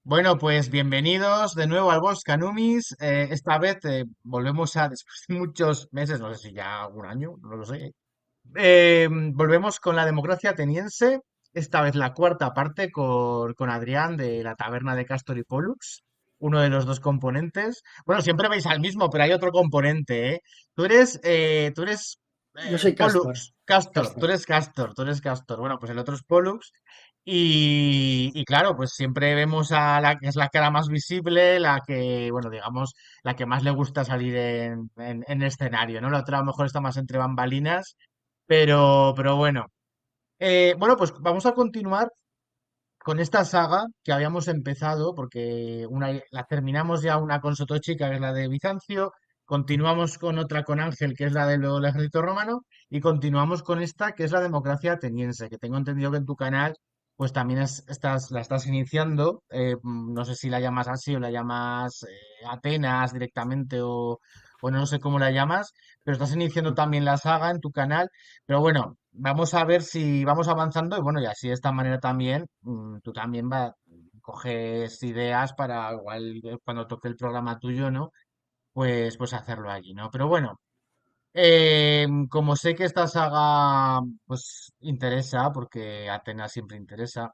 Bueno, pues bienvenidos de nuevo al Bosque Canumis. Esta vez volvemos después de muchos meses, no sé si ya un año, no lo sé. Volvemos con la democracia ateniense, esta vez la cuarta parte con Adrián de la taberna de Castor y Pollux, uno de los dos componentes. Bueno, siempre veis al mismo, pero hay otro componente, ¿eh? Tú eres Yo soy Castor. Pollux, Castor, tú Castor. eres Castor, tú eres Castor. Bueno, pues el otro es Pollux. Y claro, pues siempre vemos a la que es la cara más visible, la que, bueno, digamos, la que más le gusta salir en escenario, ¿no? La otra a lo mejor está más entre bambalinas, pero bueno. Bueno, pues vamos a continuar con esta saga que habíamos empezado, porque la terminamos ya una con Sotochi, que es la de Bizancio, continuamos con otra con Ángel, que es la del ejército romano, y continuamos con esta, que es la democracia ateniense, que tengo entendido que en tu canal, pues también la estás iniciando. No sé si la llamas así o la llamas Atenas directamente o no sé cómo la llamas, pero estás iniciando también la saga en tu canal. Pero bueno, vamos a ver si vamos avanzando y bueno, y así de esta manera también tú también coges ideas para igual cuando toque el programa tuyo, ¿no? Pues hacerlo allí, ¿no? Pero bueno, como sé que esta saga pues interesa, porque Atenas siempre interesa,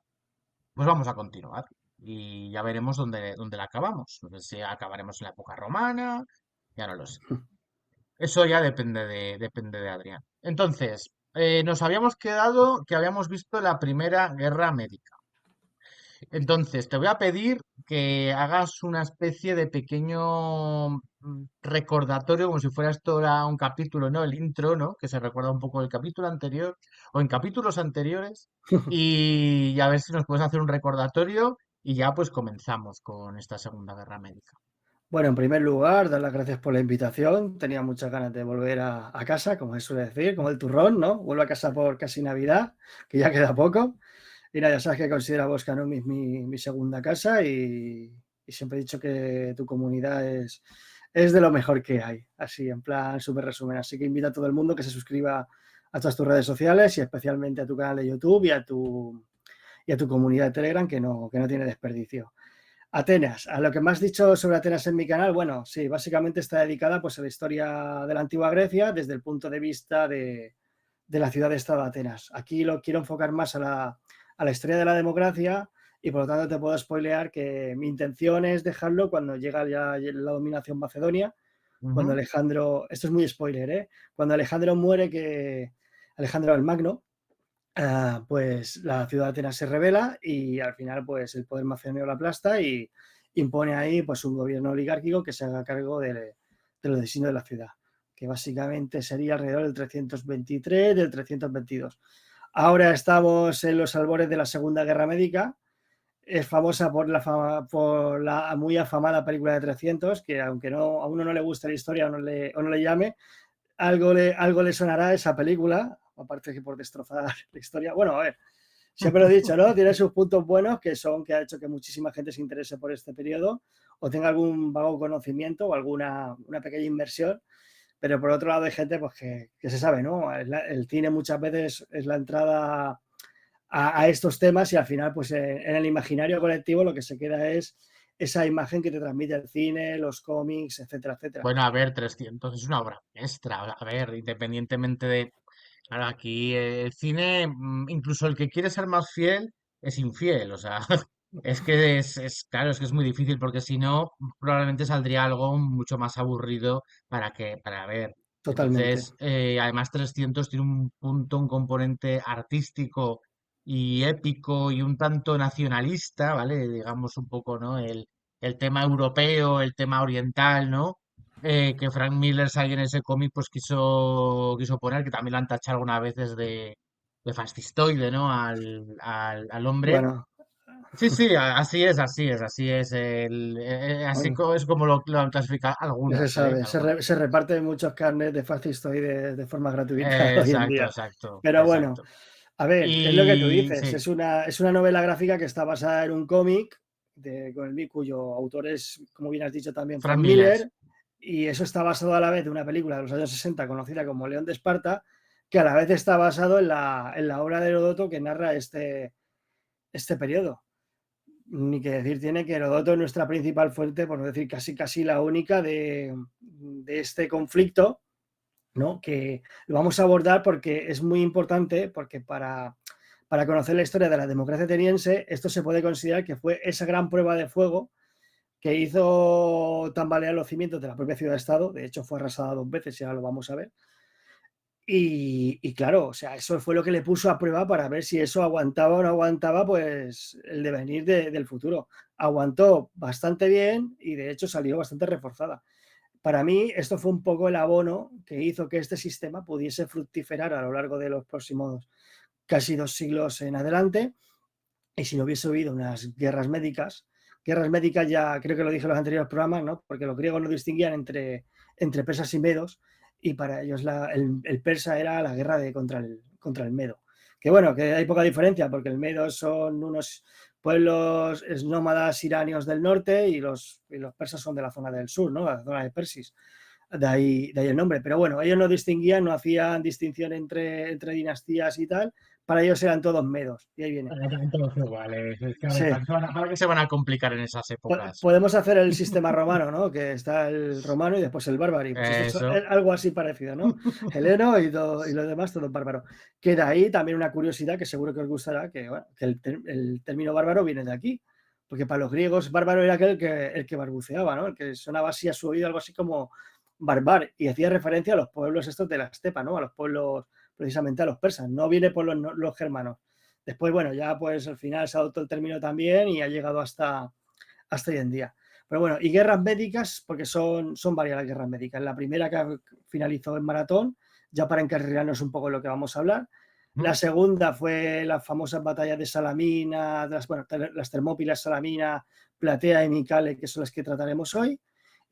pues vamos a continuar y ya veremos dónde la acabamos. No sé si acabaremos en la época romana, ya no lo sé. Eso ya depende de Adrián. Entonces, nos habíamos quedado que habíamos visto la Primera Guerra Médica. Entonces, te voy a pedir que hagas una especie de pequeño recordatorio, como si fuera esto era un capítulo, ¿no? El intro, ¿no? Que se recuerda un poco del capítulo anterior o en capítulos anteriores. Y a ver si nos puedes hacer un recordatorio y ya pues comenzamos con esta Segunda Guerra Médica. Bueno, en primer lugar, dar las gracias por la invitación. Tenía muchas ganas de volver a casa, como se suele decir, como el turrón, ¿no? Vuelvo a casa por casi Navidad, que ya queda poco. Y nada, ya sabes que considero a Boscanumis mi segunda casa y siempre he dicho que tu comunidad es de lo mejor que hay. Así, en plan, súper resumen. Así que invito a todo el mundo que se suscriba a todas tus redes sociales y especialmente a tu canal de YouTube y a tu comunidad de Telegram, que no tiene desperdicio. Atenas, a lo que me has dicho sobre Atenas en mi canal, bueno, sí, básicamente está dedicada pues a la historia de la antigua Grecia desde el punto de vista de la ciudad-estado de Atenas. Aquí lo quiero enfocar más a la historia de la democracia y por lo tanto te puedo spoilear que mi intención es dejarlo cuando llega ya la dominación macedonia, cuando Ujú. Alejandro, esto es muy spoiler, ¿eh? Cuando Alejandro muere, que Alejandro el Magno, pues la ciudad de Atenas se rebela y al final pues el poder macedonio la aplasta y impone ahí pues un gobierno oligárquico que se haga cargo de los destinos de la ciudad, que básicamente sería alrededor del 323, del 322. Ahora estamos en los albores de la Segunda Guerra Médica. Es famosa por la muy afamada película de 300, que aunque no, a uno no le guste la historia o no le llame, algo le sonará a esa película, aparte que por destrozar la historia. Bueno, a ver, siempre lo he dicho, ¿no? Tiene sus puntos buenos, que son que ha hecho que muchísima gente se interese por este periodo o tenga algún vago conocimiento o alguna una pequeña inversión, pero por otro lado hay gente pues que se sabe, ¿no? El cine muchas veces es la entrada a estos temas y al final pues en el imaginario colectivo lo que se queda es esa imagen que te transmite el cine, los cómics, etcétera, etcétera. Bueno, a ver, 300 es una obra maestra. A ver, independientemente de... Claro, aquí el cine, incluso el que quiere ser más fiel, es infiel. O sea, claro, es que es muy difícil porque si no, probablemente saldría algo mucho más aburrido para ver. Totalmente. Entonces, además 300 tiene un punto, un componente artístico y épico y un tanto nacionalista, ¿vale? Digamos un poco, ¿no? El tema europeo, el tema oriental, ¿no? Que Frank Miller ahí en ese cómic pues quiso poner, que también lo han tachado algunas veces de fascistoide, ¿no? Al hombre. Bueno, Sí, sí, así es. bueno, Es como lo han clasificado ya se algunos, ¿eh? sabe, Algunos. se reparten muchos carnets de fascistoides de forma gratuita hoy en Exacto, día. exacto, Pero bueno, exacto. a ver, es lo que tú Y dices, sí, es una novela gráfica que está basada en un cómic cuyo autor es, como bien has dicho también, Frank Frank Miller. Miller, y eso está basado a la vez de una película de los años 60 conocida como León de Esparta, que a la vez está basado en la obra de Heródoto que narra este periodo. Ni que decir tiene que Heródoto es nuestra principal fuente, por no decir casi la única de este conflicto, ¿no? Que lo vamos a abordar porque es muy importante, porque para conocer la historia de la democracia ateniense, esto se puede considerar que fue esa gran prueba de fuego que hizo tambalear los cimientos de la propia ciudad-estado. De hecho, fue arrasada 2 veces y ahora lo vamos a ver. Y claro, o sea, eso fue lo que le puso a prueba para ver si eso aguantaba o no aguantaba, pues el devenir del futuro. Aguantó bastante bien y de hecho salió bastante reforzada. Para mí, esto fue un poco el abono que hizo que este sistema pudiese fructiferar a lo largo de los próximos casi 2 siglos en adelante. Y si no hubiese habido unas guerras médicas ya creo que lo dije en los anteriores programas, ¿no? Porque los griegos no distinguían entre persas y medos, y para ellos el persa era la guerra contra el medo. Que bueno, que hay poca diferencia, porque el medo son unos pueblos nómadas iranios del norte y los persas son de la zona del sur, ¿no? La zona de Persis. De ahí el nombre. Pero bueno, ellos no distinguían, no hacían distinción entre dinastías y tal. Para ellos eran todos medos. Y ahí viene. Entonces, vale, es que a ver, Sí. para qué se van a complicar en esas épocas? Podemos hacer el sistema romano, ¿no? Que está el romano y después el bárbaro. Y pues esto es Eso. algo así parecido, ¿no? Heleno y lo demás, todo bárbaro. Que de ahí también una curiosidad que seguro que os gustará, que, bueno, que el término bárbaro viene de aquí. Porque para los griegos, bárbaro era aquel el que barbuceaba, ¿no? El que sonaba así a su oído, algo así como barbar. Y hacía referencia a los pueblos estos de la estepa, ¿no? A los pueblos, precisamente a los persas. No viene por los germanos. Después, bueno, ya pues al final se adoptó el término también y ha llegado hasta hoy en día. Pero bueno, y guerras médicas, porque son varias las guerras médicas. La primera que finalizó en Maratón, ya para encarrilarnos un poco en lo que vamos a hablar. La segunda fue las famosas batallas de Salamina, las Termópilas, Salamina, Platea y Micale, que son las que trataremos hoy.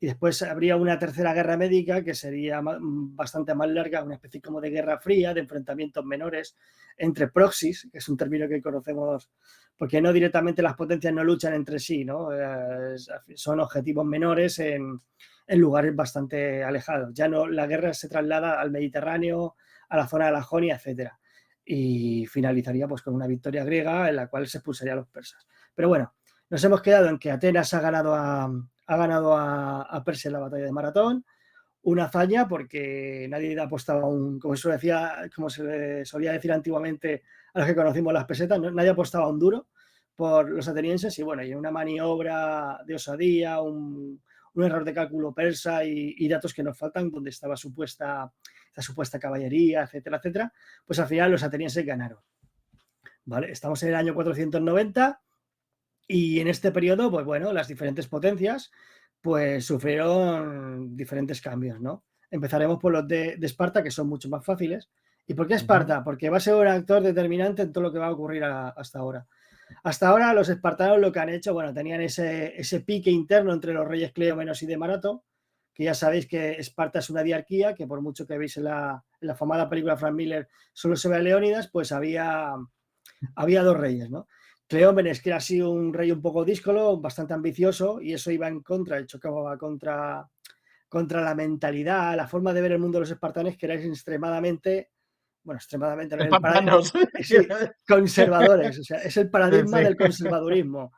Y después habría una tercera guerra médica que sería bastante más larga, una especie como de guerra fría, de enfrentamientos menores entre proxies, que es un término que conocemos porque no directamente las potencias no luchan entre sí, ¿no? Son objetivos menores en lugares bastante alejados. Ya no, la guerra se traslada al Mediterráneo, a la zona de la Jonia, etcétera. Y finalizaría pues con una victoria griega en la cual se expulsaría a los persas. Pero bueno, nos hemos quedado en que Atenas ha ganado a Persia en la batalla de Maratón, una hazaña porque nadie apostaba como se le solía decir antiguamente a los que conocimos las pesetas, ¿no? Nadie apostaba un duro por los atenienses y bueno, y una maniobra de osadía, un error de cálculo persa y datos que nos faltan donde estaba la supuesta caballería, etcétera, etcétera, pues al final los atenienses ganaron. ¿Vale? Estamos en el año 490 y en este periodo, pues bueno, las diferentes potencias pues sufrieron diferentes cambios, ¿no? Empezaremos por los de Esparta, que son mucho más fáciles. ¿Y por qué Esparta? Porque va a ser un actor determinante en todo lo que va a ocurrir hasta ahora. Hasta ahora los espartanos lo que han hecho, bueno, tenían ese pique interno entre los reyes Cleómenos y de Marato, que ya sabéis que Esparta es una diarquía, que por mucho que veis en la famada película Frank Miller solo se ve a Leónidas, pues había 2 reyes, ¿no? Cleómenes, que era así un rey un poco díscolo, bastante ambicioso, y eso iba en contra, chocaba contra la mentalidad, la forma de ver el mundo de los espartanos, que era extremadamente, bueno, extremadamente, Espartanos. sí, conservadores, o sea, es el paradigma Sí. del conservadurismo,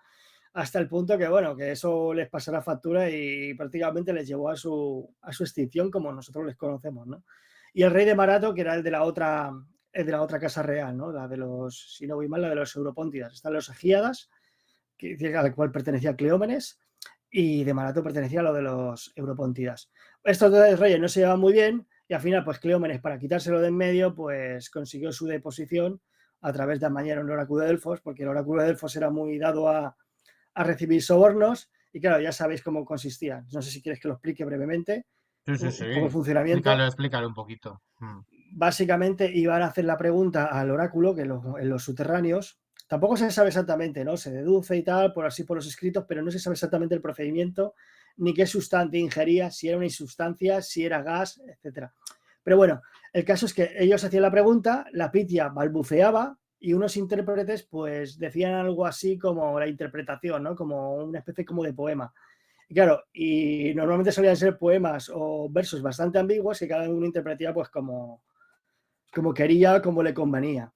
hasta el punto que, bueno, que eso les pasará factura y prácticamente les llevó a su extinción como nosotros les conocemos, ¿no? Y el rey de Marato, que era el de la otra casa real, ¿no? La de los, si no voy mal, la de los Europóntidas. Están los Egíadas, al cual pertenecía Cleómenes, y de Marato pertenecía a lo de los Europóntidas. Estos 2 reyes no se llevaban muy bien y al final, pues Cleómenes, para quitárselo de en medio, pues consiguió su deposición a través de amañar un oráculo de Delfos, porque el oráculo de Delfos era muy dado a recibir sobornos y claro, ya sabéis cómo consistía. No sé si quieres que lo explique brevemente, Sí, sí, un sí. poco el funcionamiento. Explícalo un poquito. Básicamente iban a hacer la pregunta al oráculo, que en los subterráneos, tampoco se sabe exactamente, ¿no? Se deduce y tal, por los escritos, pero no se sabe exactamente el procedimiento, ni qué sustancia ingería, si era una insustancia, si era gas, etcétera. Pero bueno, el caso es que ellos hacían la pregunta, la pitia balbuceaba y unos intérpretes pues decían algo así como la interpretación, ¿no? Como una especie como de poema. Y claro, y normalmente solían ser poemas o versos bastante ambiguos que cada uno interpretaba pues como quería, como le convenía.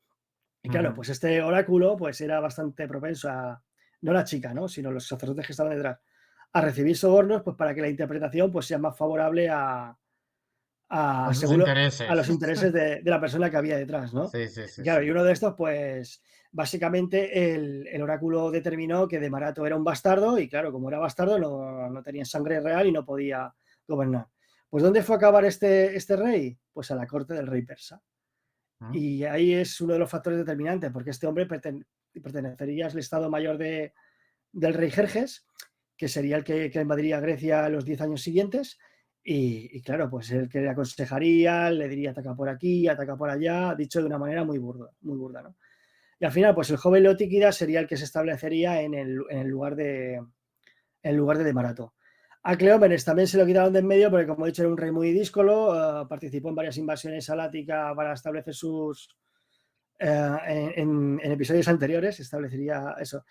Y claro, Ujú. pues este oráculo pues era bastante propenso no la chica, ¿no? Sino los sacerdotes que estaban detrás, a recibir sobornos, pues para que la interpretación pues, sea más favorable A sus según a intereses. los intereses de la persona que había detrás, ¿no? Sí, sí, Y sí, claro, sí. y uno de estos, pues básicamente el oráculo determinó que de Marato era un bastardo y claro, como era bastardo no tenía sangre real y no podía gobernar. Pues ¿dónde fue a acabar este rey? Pues a la corte del rey persa. ¿Mm? Y ahí es uno de los factores determinantes, porque este hombre pertenecería al Estado Mayor del rey Jerjes, que sería el que invadiría Grecia los 10 años siguientes. Y claro, pues el que le aconsejaría, le diría ataca por aquí, ataca por allá, dicho de una manera muy burda, ¿no? Y al final, pues el joven Leotíquidas sería el que se establecería en el lugar de Demarato. A Cleómenes también se lo quitaron de en medio porque, como he dicho, era un rey muy díscolo, participó en varias invasiones saláticas para establecer en episodios anteriores establecería eso.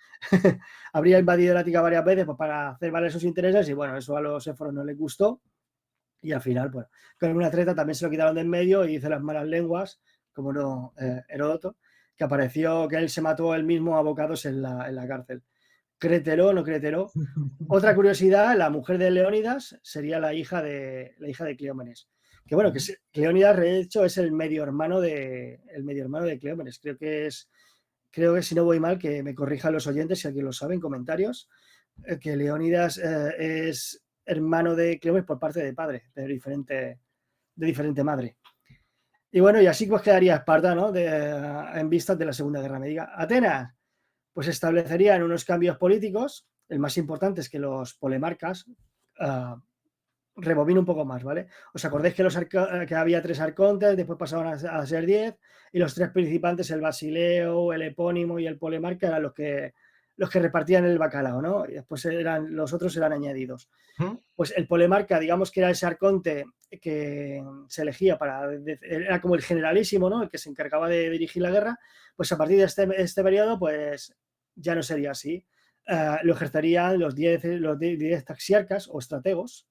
Habría invadido el Ática varias veces pues, para hacer valer sus intereses y bueno, eso a los éforos no les gustó y al final, bueno, con una treta también se lo quitaron de en medio y hizo las malas lenguas, como no Heródoto, que apareció que él se mató él mismo a bocados en la cárcel. Créetelo, no créetelo. Otra curiosidad, la mujer de Leónidas sería la hija de Cleómenes. Que bueno, ¿Mm? Leónidas de hecho es el medio hermano de Cleómenes. Creo que si no voy mal, que me corrijan los oyentes, si alguien lo sabe en comentarios, que Leónidas es hermano de Cleómenes por parte de padre, de diferente madre. Y bueno, y así pues quedaría Esparta, ¿no? En vistas de la Segunda Guerra Médica. Atenas, pues establecerían unos cambios políticos. El más importante es que los polemarcas, uh, rebobino un poco más, ¿vale? ¿Os acordáis que había 3 arcontes, después pasaron a ser 10 y los 3 participantes, el Basileo, el Epónimo y el Polemarca, eran los que repartían el bacalao, ¿no? Y después los otros eran añadidos. ¿Mm? Pues el Polemarca, digamos que era ese arconte que se elegía era como el generalísimo, ¿no? El que se encargaba de dirigir la guerra, pues a partir de este periodo, pues ya no sería así. Lo ejercerían los 10 taxiarcas o estrategos,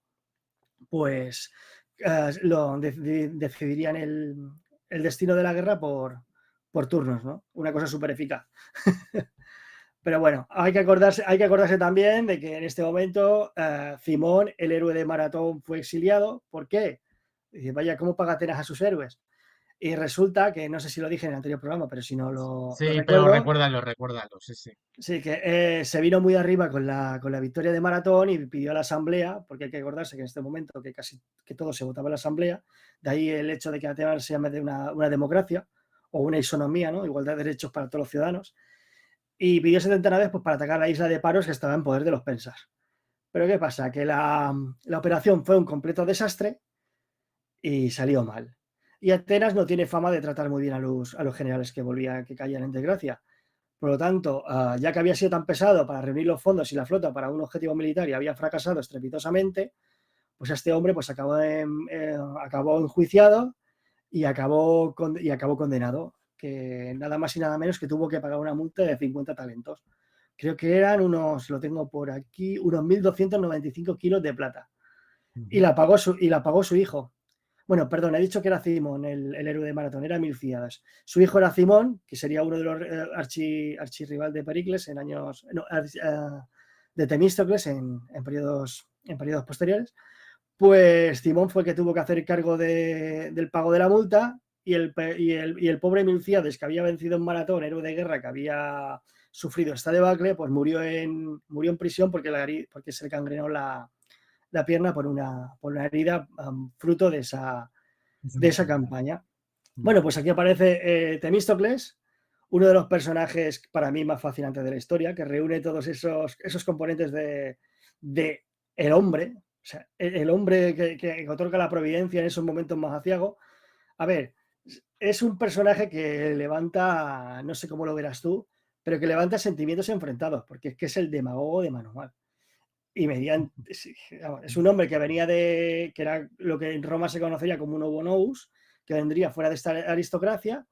pues decidirían el destino de la guerra por turnos, ¿no? Una cosa súper eficaz. Pero bueno, hay que acordarse también de que en este momento Cimón, el héroe de Maratón, fue exiliado. ¿Por qué? Dice, vaya, ¿cómo paga Atenas a sus héroes? Y resulta que, no sé si lo dije en el anterior programa, pero si no lo Sí, pero recuerdo, recuérdalo, recuérdalo, sí, sí. sí, que se vino muy arriba con la victoria de Maratón y pidió a la Asamblea, porque hay que acordarse que en este momento que casi que todo se votaba en la Asamblea, de ahí el hecho de que Atenas se llame de una democracia o una isonomía, ¿no? Igualdad de derechos para todos los ciudadanos, y pidió 70 naves pues, para atacar la isla de Paros que estaba en poder de los persas. Pero ¿qué pasa? Que la operación fue un completo desastre y salió mal. Y Atenas no tiene fama de tratar muy bien a los generales que caían en desgracia. Por lo tanto, ya que había sido tan pesado para reunir los fondos y la flota para un objetivo militar y había fracasado estrepitosamente, pues este hombre pues acabó enjuiciado y acabó condenado, que nada más y nada menos que tuvo que pagar una multa de 50 talentos. Creo que eran lo tengo por aquí, unos 1.295 kilos de plata. Y Ujú. la pagó su hijo. Bueno, perdón, he dicho que era Cimón, el héroe de Maratón, era Milcíadas. Su hijo era Cimón, que sería uno de los archirrival de Pericles en años, no, de Temístocles en periodos posteriores. Pues Cimón fue el que tuvo que hacer cargo del pago de la multa y el pobre Milcíades, que había vencido en Maratón, héroe de guerra, que había sufrido esta debacle, pues murió en prisión porque se le gangrenó la pierna por una herida fruto de esa campaña. Mm. Bueno, pues aquí aparece Temístocles, uno de los personajes para mí más fascinantes de la historia, que reúne todos esos componentes de el hombre, o sea, el hombre que otorga la providencia en esos momentos más aciagos. A ver, es un personaje que levanta, no sé cómo lo verás tú, pero que levanta sentimientos enfrentados, porque es que es el demagogo de manual. Y es un hombre que venía que era lo que en Roma se conocería como un homo nous, que vendría fuera de esta aristocracia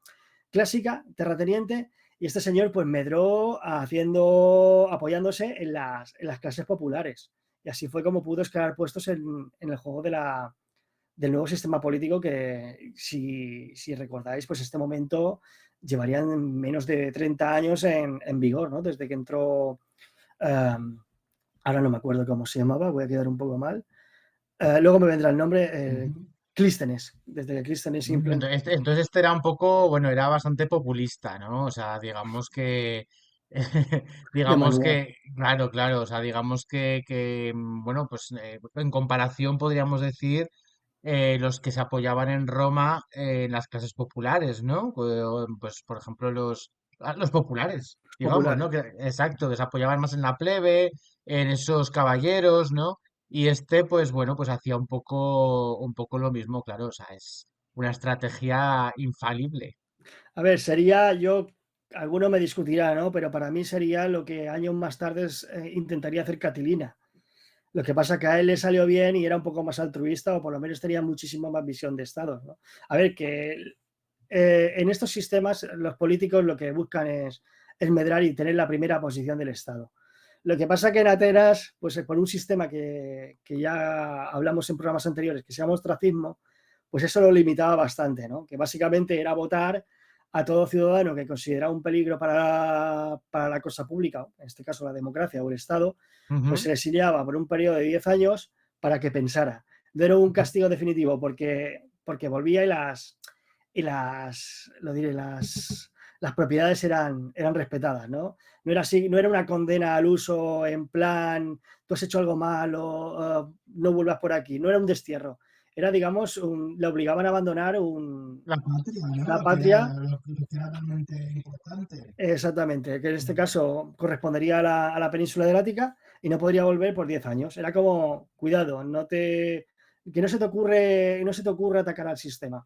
clásica, terrateniente, y este señor pues medró apoyándose en las clases populares. Y así fue como pudo escalar puestos en el juego del nuevo sistema político que, si recordáis, pues este momento llevarían menos de 30 años en vigor, ¿no? Desde que entró Ahora no me acuerdo cómo se llamaba, voy a quedar un poco mal. Luego me vendrá el nombre, Ujú. Clístenes, desde que Clístenes Entonces este era un poco, bueno, era bastante populista, ¿no? O sea, digamos que, de digamos manual, que, claro, claro, o sea, digamos que, bueno, pues en comparación podríamos decir los que se apoyaban en Roma en las clases populares, ¿no? Pues, por ejemplo, los populares, digamos, ¿no? populares. Exacto, que se apoyaban más en la plebe, en esos caballeros, ¿no? Y este, pues bueno, pues hacía un poco lo mismo, claro, o sea, es una estrategia infalible. A ver, sería yo, alguno me discutirá, ¿no? Pero para mí sería lo que años más tarde intentaría hacer Catilina. Lo que pasa que a él le salió bien y era un poco más altruista, o por lo menos tenía muchísima más visión de Estado, ¿no? A ver, que en estos sistemas los políticos lo que buscan es medrar y tener la primera posición del Estado. Lo que pasa que en Atenas, pues por un sistema que ya hablamos en programas anteriores, que se llama ostracismo, pues eso lo limitaba bastante, ¿no? Que básicamente era votar a todo ciudadano que consideraba un peligro para la cosa pública, en este caso la democracia o el Estado, pues se Ujú. le exiliaba por un periodo de 10 años para que pensara. No era un castigo definitivo porque volvía lo diré, las propiedades eran respetadas, ¿no? No era así, no era una condena al uso en plan, tú has hecho algo malo, no vuelvas por aquí, no era un destierro, era, digamos, le obligaban a abandonar La patria, ¿no? la patria, Lo que era realmente importante. exactamente, que en este caso correspondería a la península del Ática y no podría volver por 10 años. Era como, cuidado, que no se te ocurre atacar al sistema.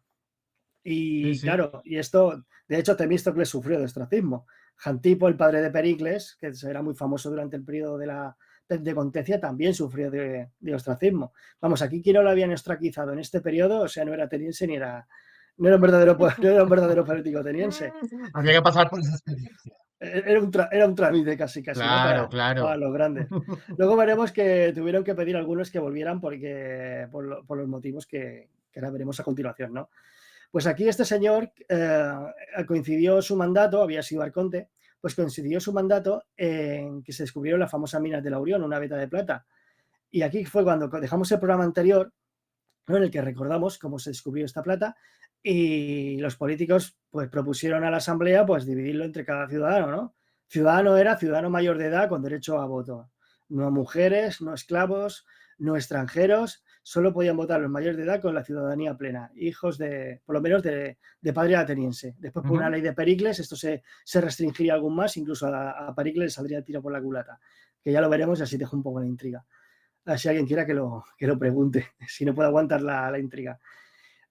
Sí, Y sí. claro, y esto, de hecho, Temístocles sufrió de ostracismo. Jantipo, el padre de Pericles, que era muy famoso durante el periodo de Contecia, también sufrió de ostracismo. Vamos, aquí quien no lo habían ostraquizado en este periodo, o sea, no era ateniense no era un verdadero, no era un verdadero político ateniense. Había que pasar por esa experiencia. Era un trámite casi, casi, ¿no? Claro, Para claro. los grandes. Luego veremos que tuvieron que pedir a algunos que volvieran por los motivos que ahora veremos a continuación, ¿no? Pues aquí este señor coincidió su mandato, había sido arconte, pues coincidió su mandato en que se descubrieron las famosas minas de Laurión, una veta de plata. Y aquí fue cuando dejamos el programa anterior, ¿no? En el que recordamos cómo se descubrió esta plata y los políticos pues propusieron a la asamblea pues dividirlo entre cada ciudadano, ¿no? Ciudadano era ciudadano mayor de edad con derecho a voto. No mujeres, no esclavos, no extranjeros, solo podían votar los mayores de edad con la ciudadanía plena, hijos por lo menos de padre ateniense. Después, por una Ujú. ley de Pericles, esto se restringiría aún más, incluso a Pericles le saldría el tiro por la culata, que ya lo veremos y así dejo un poco la intriga. Si alguien quiera que lo pregunte, si no puede aguantar la intriga.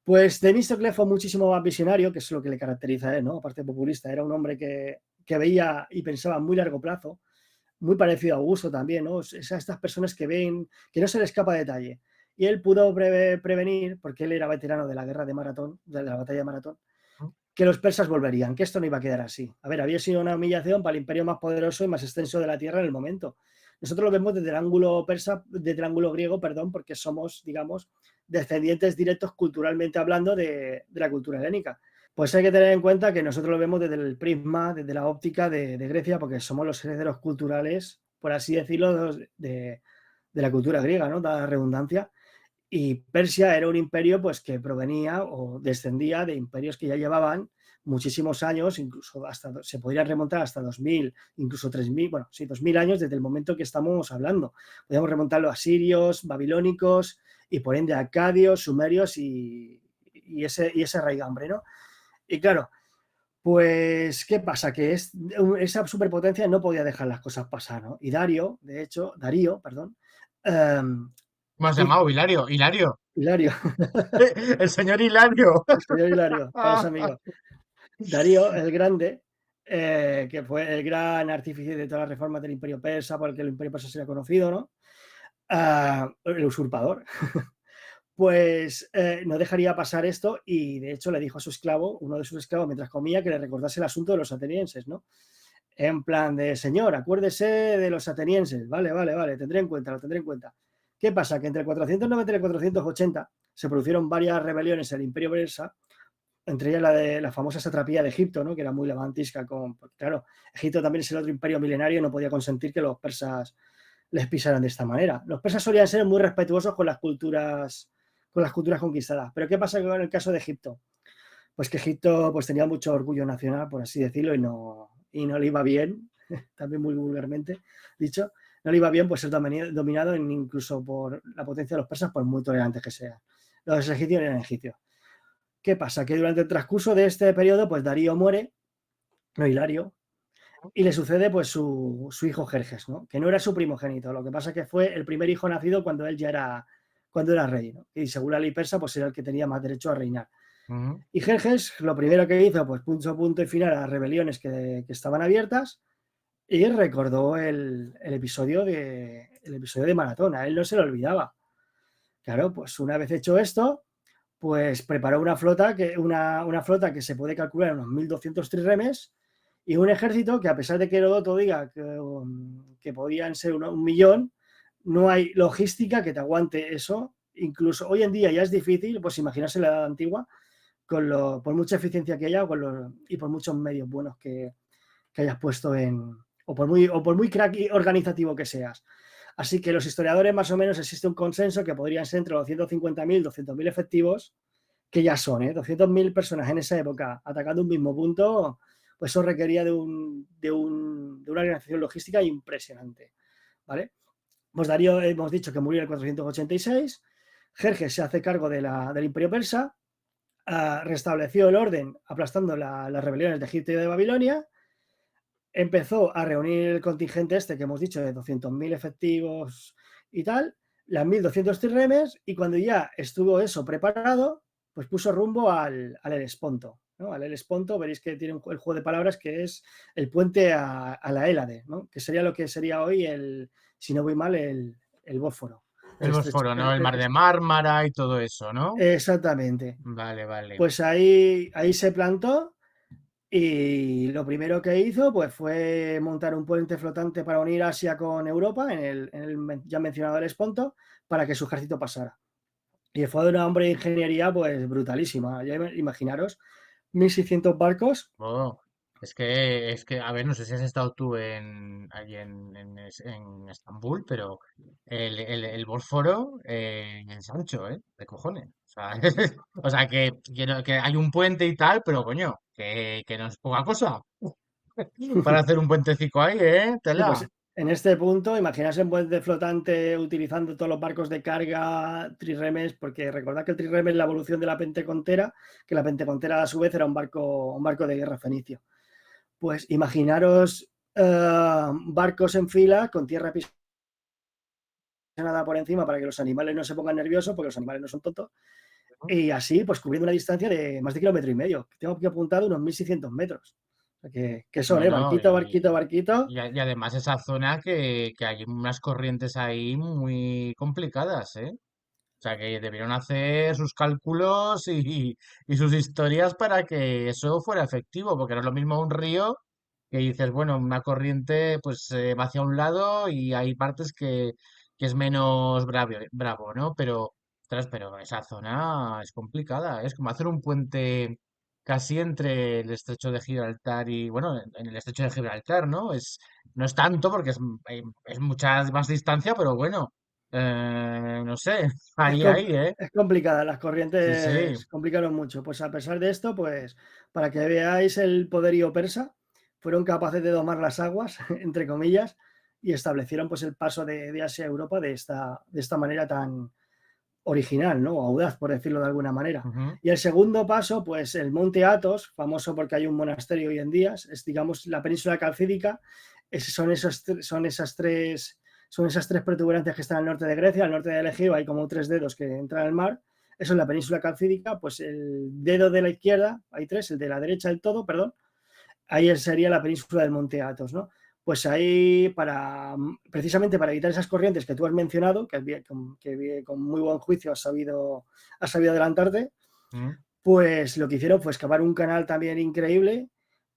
Pues Temístocles fue muchísimo más visionario, que es lo que le caracteriza a él, ¿no? Aparte de populista, era un hombre que veía y pensaba a muy largo plazo, muy parecido a Augusto también, ¿no? Estas personas que ven, que no se le escapa detalle. Y él pudo prevenir, porque él era veterano de la guerra de Maratón, de la batalla de Maratón, que los persas volverían, que esto no iba a quedar así. A ver, había sido una humillación para el imperio más poderoso y más extenso de la tierra en el momento. Nosotros lo vemos desde el ángulo persa, desde el ángulo griego, perdón, porque somos, digamos, descendientes directos culturalmente hablando de la cultura helénica. Pues hay que tener en cuenta que nosotros lo vemos desde el prisma, desde la óptica de Grecia, porque somos los herederos culturales, por así decirlo, de la cultura griega, ¿no? Da la redundancia. Y Persia era un imperio pues, que provenía o descendía de imperios que ya llevaban muchísimos años, incluso se podrían remontar hasta 2000, incluso 3000, bueno, sí, 2000 años desde el momento que estamos hablando. Podríamos remontarlo a asirios, babilónicos y por ende a acadios, sumerios y ese raigambre, ¿no? Y claro, pues, ¿qué pasa? Que esa superpotencia no podía dejar las cosas pasar, ¿no? Y Darío, perdón, eh, ¿Cómo has llamado? Hilario. Hilario. Hilario, El señor Hilario. el señor Hilario, para los amigos. Darío el Grande, que fue el gran artífice de todas las reformas del Imperio Persa, por el que el Imperio Persa sería conocido, ¿no? El usurpador. Pues no dejaría pasar esto y de hecho le dijo a su esclavo, uno de sus esclavos, mientras comía, que le recordase el asunto de los atenienses, ¿no? En plan de, señor, acuérdese de los atenienses. Vale, vale, vale, lo tendré en cuenta. ¿Qué pasa? Que entre el 490 y el 480 se produjeron varias rebeliones en el Imperio Persa entre ellas la de la famosa satrapía de Egipto, ¿no? Que era muy levantisca, porque, claro, Egipto también es el otro imperio milenario y no podía consentir que los persas les pisaran de esta manera. Los persas solían ser muy respetuosos con las culturas conquistadas. Pero ¿qué pasa con el caso de Egipto? Pues que Egipto pues, tenía mucho orgullo nacional, por así decirlo, y no le iba bien, también muy vulgarmente dicho, no le iba bien pues ser dominado incluso por la potencia de los persas, por muy tolerantes que sean. Los egipcios eran egipcios. ¿Qué pasa? Que durante el transcurso de este periodo, pues Darío muere, no Hilario, y le sucede pues su hijo Jerjes, ¿no? Que no era su primogénito, lo que pasa es que fue el primer hijo nacido cuando él ya era rey, ¿no? Y según la ley persa, pues era el que tenía más derecho a reinar. Ujú. Y Jerjes lo primero que hizo, pues puso punto y final a las rebeliones que estaban abiertas y recordó el episodio de Maratón. A él no se lo olvidaba. Claro, pues una vez hecho esto, pues preparó una flota que se puede calcular en unos 1.200 trirremes y un ejército que, a pesar de que Heródoto diga que podían ser 1.000.000, no hay logística que te aguante eso. Incluso hoy en día ya es difícil, pues imaginarse la edad antigua, por mucha eficiencia que haya y por muchos medios buenos que hayas puesto o por muy crack y organizativo que seas. Así que los historiadores, más o menos, existe un consenso que podrían ser entre los 150.000 y 200.000 efectivos, que ya son, 200.000 personas en esa época atacando un mismo punto, pues eso requería de una organización logística impresionante, ¿vale? Pues Darío, hemos dicho que murió en el 486, Jerjes se hace cargo del imperio persa, restableció el orden aplastando las rebeliones de Egipto y de Babilonia, empezó a reunir el contingente que hemos dicho de 200.000 efectivos y tal, las 1.200 trirremes, y cuando ya estuvo eso preparado, pues puso rumbo al Helesponto, ¿no? Al Helesponto veréis que tiene el juego de palabras que es el puente a la Hélade, ¿no? Que sería lo que sería hoy, si no voy mal, el Bósforo. El Bósforo, ¿no? El mar de Mármara y todo eso, ¿no? Exactamente. Vale, vale. Pues ahí se plantó. Y lo primero que hizo pues, fue montar un puente flotante para unir Asia con Europa en el ya mencionado Helesponto para que su ejército pasara. Y fue de una hombre de ingeniería pues brutalísima. Ya imaginaros, 1.600 barcos. Oh, es que, a ver, no sé si has estado tú allí en Estambul, pero el Bósforo es ancho, ¿eh? De cojones. O sea, o sea que hay un puente y tal, pero coño, que no es poca cosa para hacer un puentecico ahí, ¿eh? Sí, Tela. pues en este punto, imaginarse un puente flotante utilizando todos los barcos de carga, trirremes, porque recordad que el trirreme es la evolución de la pentecontera, que la pentecontera a su vez era un barco de guerra fenicio. Pues imaginaros barcos en fila con tierra pisonada por encima para que los animales no se pongan nerviosos, porque los animales no son tontos, y así pues cubriendo una distancia de más de 1,5 kilómetros. Tengo aquí apuntado unos 1.600 metros. O sea, que son, No, no, barquito, barquito, barquito. y además esa zona que hay unas corrientes ahí muy complicadas, ¿eh? O sea, que debieron hacer sus cálculos y sus historias para que eso fuera efectivo, porque no es lo mismo un río que dices, bueno, una corriente pues va hacia un lado y hay partes que es menos bravo, ¿no? Pero, ostras, pero esa zona es complicada, es como hacer un puente casi entre el estrecho de Gibraltar y, bueno, en el estrecho de Gibraltar, ¿no? No es tanto porque es mucha más distancia, pero bueno, no sé, Es, ahí, ¿eh? es complicada, las Sí, sí. corrientes complicaron mucho. Pues a pesar de esto, pues para que veáis el poderío persa, fueron capaces de domar las aguas, entre comillas, y establecieron pues el paso de Asia a Europa de esta manera tan original, ¿no? Audaz, por decirlo de alguna manera. Ujú. Y el segundo paso, pues el monte Athos, famoso porque hay un monasterio hoy en día, es digamos la península calcídica, son esas tres protuberancias que están al norte de Grecia, al norte del Egeo hay como 3 dedos que entran al mar, eso es la península calcídica, pues el dedo de la izquierda, hay 3, el de la derecha del todo, perdón, ahí sería la península del monte Athos, ¿no? Pues ahí, precisamente para evitar esas corrientes que tú has mencionado, que con muy buen juicio has sabido adelantarte, Mm. pues lo que hicieron fue excavar un canal también increíble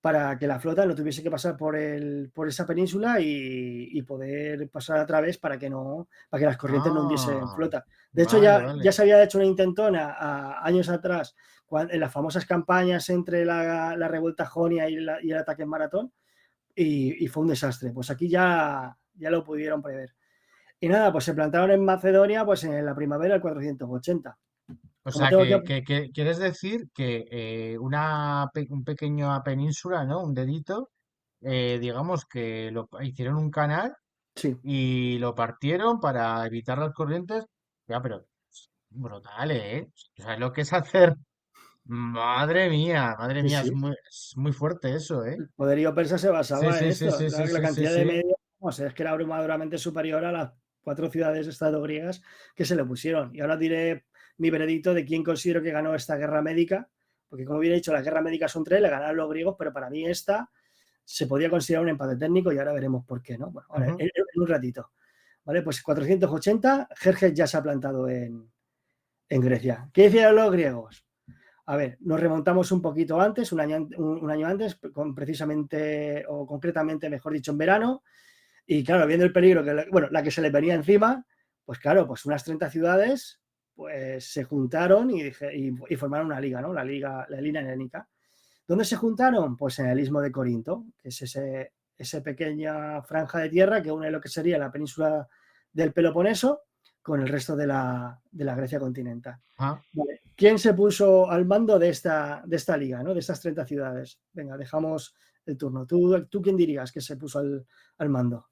para que la flota no tuviese que pasar por esa península y poder pasar a través para que las corrientes no hundiesen Ah, flota. De hecho, vale, ya vale. se había hecho una intentona años atrás en las famosas campañas entre la revuelta jonia y el ataque en Maratón, y fue un desastre. Pues aquí ya lo pudieron prever. Y nada, pues se plantaron en Macedonia pues en la primavera del 480. O Como sea, tengo que... que quieres decir que un pequeño península, ¿no? Un dedito, digamos que hicieron un canal Sí, y lo partieron para evitar las corrientes. Ya, pero brutal, ¿eh? ¿Sabes lo que es hacer? Madre sí, mía, sí. es muy fuerte eso, ¿eh? El poderío persa se Sí, basaba en sí, sí, esto. sí, sí, La sí, sí, cantidad de sí. medios, vamos, es que era abrumadoramente superior a las 4 ciudades-estado griegas que se le pusieron. Y ahora diré mi veredicto de quién considero que ganó esta guerra médica, porque como bien he dicho, las guerras médicas son 3, le ganaron los griegos, pero para mí esta se podía considerar un empate técnico y ahora veremos por qué, ¿no? Bueno, ahora, Ujú. en un ratito. ¿Vale? Pues 480, Jerjes ya se ha plantado en Grecia. ¿Qué hicieron los griegos? A ver, nos remontamos un poquito antes, un año antes, precisamente o concretamente, mejor dicho, en verano. Y claro, viendo el peligro, bueno, la que se les venía encima, pues claro, pues unas 30 ciudades pues se juntaron y formaron una liga, ¿no? La Liga Helénica. ¿Dónde se juntaron? Pues en el Istmo de Corinto, que es esa pequeña franja de tierra que une lo que sería la península del Peloponeso con el resto de la Grecia continental. Ah, Vale. ¿Quién se puso al mando de esta liga, ¿no? De estas 30 ciudades? Venga, dejamos el turno. ¿Tú quién dirías que se puso al mando?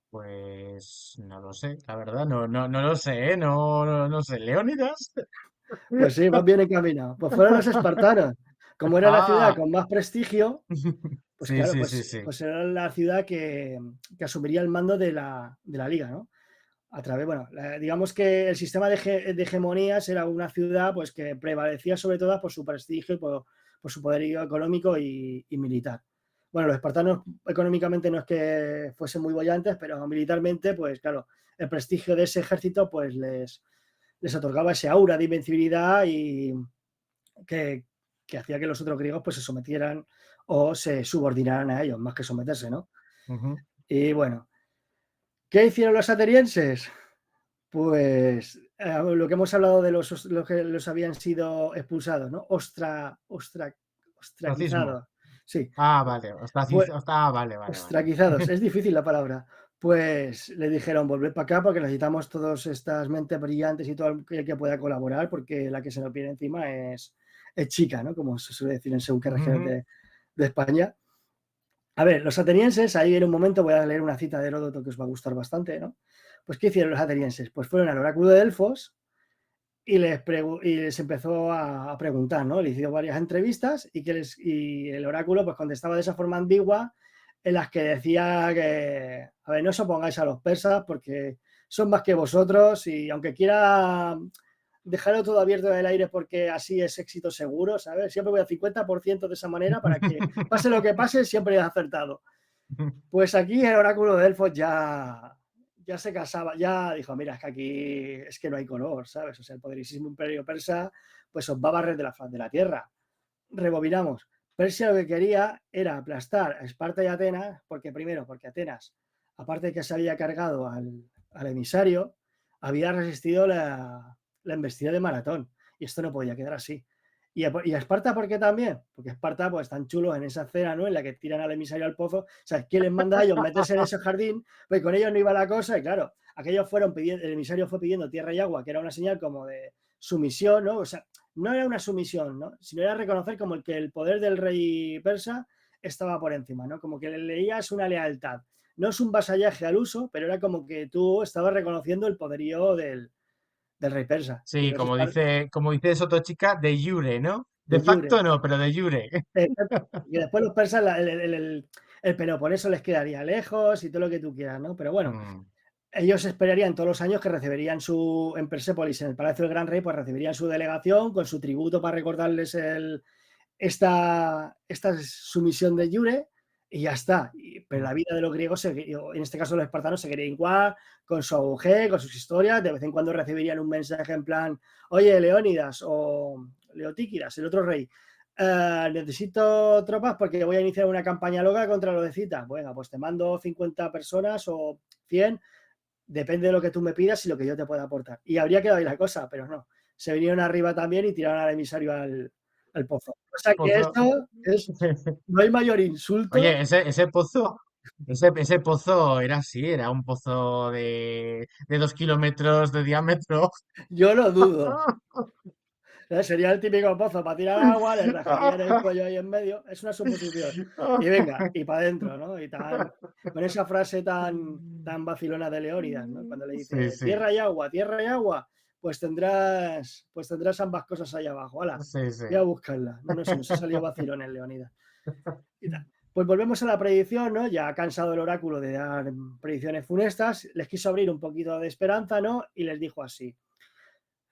pues no lo sé, la verdad, no lo sé, ¿eh? No sé. ¿Leónidas? Pues sí, vas bien encaminado. Pues fueron los espartanos. Como era la ciudad Ah, con más prestigio, pues sí, claro, sí, sí, pues, sí. pues era la ciudad que asumiría el mando de la liga, ¿no? A través, bueno, digamos que el sistema de hegemonías era una ciudad pues que prevalecía sobre todo por su prestigio y por su poderío económico y militar. Bueno, los espartanos económicamente no es que fuesen muy bollantes, pero militarmente, pues claro, el prestigio de ese ejército pues les otorgaba ese aura de invencibilidad y que, que hacía que los otros griegos pues se sometieran o se subordinaran a ellos, más que someterse, ¿no? Ujú. Y bueno, ¿qué hicieron los atenienses? Pues lo que hemos hablado de los que los habían sido expulsados, ¿no? Racismo. Ostraquizados. Sí, Ah, vale. pues Vale, vale, vale. ostraquizados. Es difícil la palabra. Pues le dijeron, volver para acá porque necesitamos todas estas mentes brillantes y todo el que pueda colaborar porque la que se nos viene encima es chica, ¿no? Como se suele decir en según qué regiones Ujú. de España. A ver, los atenienses, ahí en un momento voy a leer una cita de Heródoto que os va a gustar bastante, ¿no? Pues, ¿qué hicieron los atenienses? Pues fueron al oráculo de Delfos y les empezó a preguntar, ¿no? Le hicieron varias entrevistas y el oráculo pues contestaba de esa forma ambigua en las que decía que, a ver, no os opongáis a los persas porque son más que vosotros y aunque quiera dejarlo todo abierto en el aire porque así es éxito seguro, ¿sabes? Siempre voy al 50% de esa manera para que pase lo que pase, siempre he acertado. Pues aquí el oráculo de Delfos ya se casaba, ya dijo, mira, es que aquí es que no hay color, ¿sabes? O sea, el poderosísimo imperio persa pues os va a barrer de la faz de la tierra. Rebobinamos. Persia lo que quería era aplastar a Esparta y Atenas, porque primero, porque Atenas, aparte de que se había cargado al emisario, había resistido la embestida de Maratón. Y esto no podía quedar así. Y a Esparta, ¿por qué también? Porque Esparta, pues, están chulos en esa escena, ¿no? En la que tiran al emisario al pozo. O sea, ¿quién les manda a ellos meterse en ese jardín? Pues con ellos no iba la cosa. Y claro, aquellos fueron pidiendo, el emisario fue pidiendo tierra y agua, que era una señal como de sumisión, ¿no? O sea, no era una sumisión, ¿no? Sino era reconocer como que el poder del rey persa estaba por encima, ¿no? Como que le leías una lealtad. No es un vasallaje al uso, pero era como que tú estabas reconociendo el poderío del rey persa. Y Sí, los como dice Sotochica, de jure, ¿no? De de Jure. facto no, pero de jure. Y después los persas, el Peloponeso les quedaría lejos y todo lo que tú quieras, ¿no? Pero bueno, Mm, ellos esperarían todos los años que recibirían en Persépolis, en el Palacio del Gran Rey, pues recibirían su delegación con su tributo para recordarles esta sumisión de Jure y ya está. Pero la mm. vida de los griegos, en este caso los espartanos, seguiría igual, con su auge, con sus historias. De vez en cuando recibirían un mensaje en plan, oye, Leónidas o Leotíquidas, el otro rey, necesito tropas porque voy a iniciar una campaña loca contra los de Cita. Bueno, pues te mando 50 personas o 100, depende de lo que tú me pidas y lo que yo te pueda aportar. Y habría quedado ahí la cosa, pero no. se vinieron arriba también y tiraron al emisario al pozo. O sea que Pozo. eso es, no hay mayor insulto. Oye, ese pozo, ese pozo era así, era un pozo de 2 kilómetros de diámetro. Yo lo dudo. Sería el típico pozo para tirar agua, le rajarían el cuello ahí en medio. Es una suposición. Y venga, y para adentro, ¿no? Y tan, con esa frase tan vacilona de Leónidas, ¿no? Cuando le Sí, dice sí, tierra y agua, pues tendrás ambas cosas ahí abajo. ¡Hala! sí, sí. Voy a buscarla. No, no, se nos ha salido vacilón en Leónidas. Y tal. Pues volvemos a la predicción, ¿no? Ya cansado el oráculo de dar predicciones funestas, les quiso abrir un poquito de esperanza, ¿no? Y les dijo así: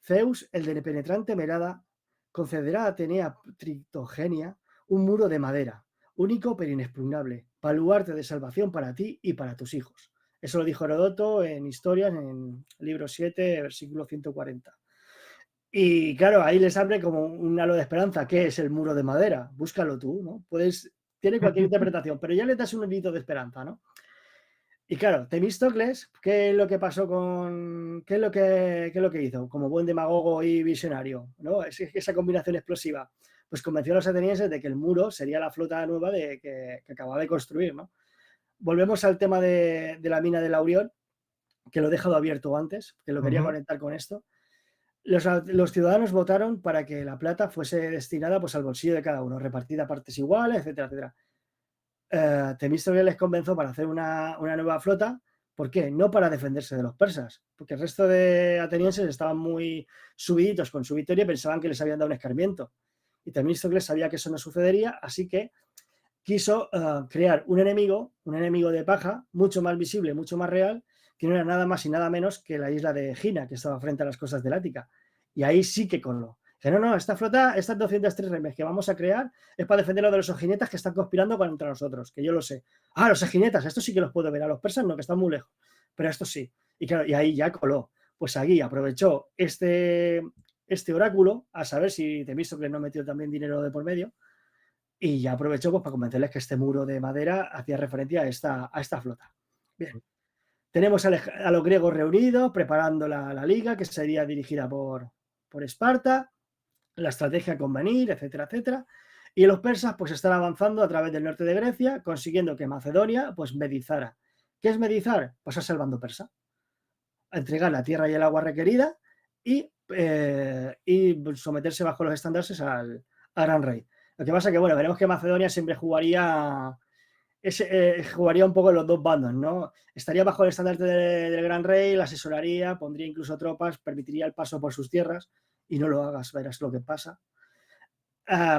Zeus, el de penetrante mirada, concederá a Atenea Tritogenia un muro de madera, único pero inexpugnable, baluarte de salvación para ti y para tus hijos. Eso lo dijo Herodoto en Historias, en libro 7, versículo 140. Y claro, ahí les abre como un halo de esperanza. ¿Qué es el muro de madera? Búscalo tú, ¿no? Tiene cualquier interpretación, pero ya le das un hilito de esperanza, ¿no? Y claro, Temístocles, ¿qué es lo que pasó con. ¿Qué es lo que hizo? Como buen demagogo y visionario, ¿no? Esa combinación explosiva. Pues convenció a los atenienses de que el muro sería la flota nueva que acababa de construir, ¿no? Volvemos al tema de la mina de Laurión, que lo he dejado abierto antes, que lo quería Ujú. conectar con esto. Los ciudadanos votaron para que la plata fuese destinada pues, al bolsillo de cada uno, repartida a partes iguales, etcétera, etcétera. Temístocles les convenció para hacer una nueva flota. ¿Por qué? No para defenderse de los persas, porque el resto de atenienses estaban muy subiditos con su victoria y pensaban que les habían dado un escarmiento. Y Temístocles sabía que eso no sucedería, así que quiso crear un enemigo de paja, mucho más visible, mucho más real, que no era nada más y nada menos que la isla de Egina, que estaba frente a las costas del Ática. Y ahí sí que coló. Que no, esta flota, estas 203 remes que vamos a crear es para defenderlo de los eginetas que están conspirando contra nosotros, que yo lo sé. Ah, los eginetas, estos sí que los puedo ver, a los persas no, que están muy lejos, pero estos sí. Y claro, y ahí ya coló. Pues aquí aprovechó este oráculo, a saber si Temístocles no metió también dinero de por medio, y ya aprovechó pues, para convencerles que este muro de madera hacía referencia a esta flota. Bien, tenemos a los griegos reunidos preparando la liga que sería dirigida por Esparta, la estrategia a convenir, etcétera, etcétera. Y los persas pues están avanzando a través del norte de Grecia, consiguiendo que Macedonia pues medizara. ¿Qué es medizar? Pues a el bando persa, a entregar la tierra y el agua requerida y someterse bajo los estandartes al gran rey. Lo que pasa es que, bueno, veremos que Macedonia siempre jugaría un poco en los dos bandos, ¿no? Estaría bajo el estandarte del gran rey, la asesoraría, pondría incluso tropas, permitiría el paso por sus tierras y no lo hagas, verás lo que pasa.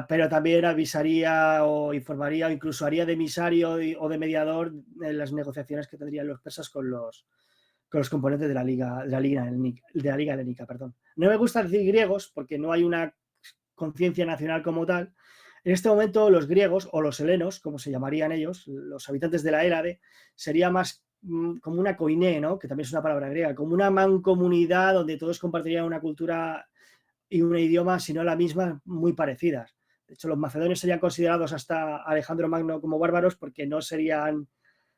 Pero también avisaría o informaría o incluso haría de emisario o de mediador en las negociaciones que tendrían los persas con los componentes de la Liga Helénica, perdón. No me gusta decir griegos porque no hay una conciencia nacional como tal. En este momento los griegos o los helenos, como se llamarían ellos, los habitantes de la Hélade, sería más como una koiné, ¿no? Que también es una palabra griega, como una mancomunidad donde todos compartirían una cultura y un idioma, si no la misma, muy parecidas. De hecho, los macedonios serían considerados hasta Alejandro Magno como bárbaros porque no serían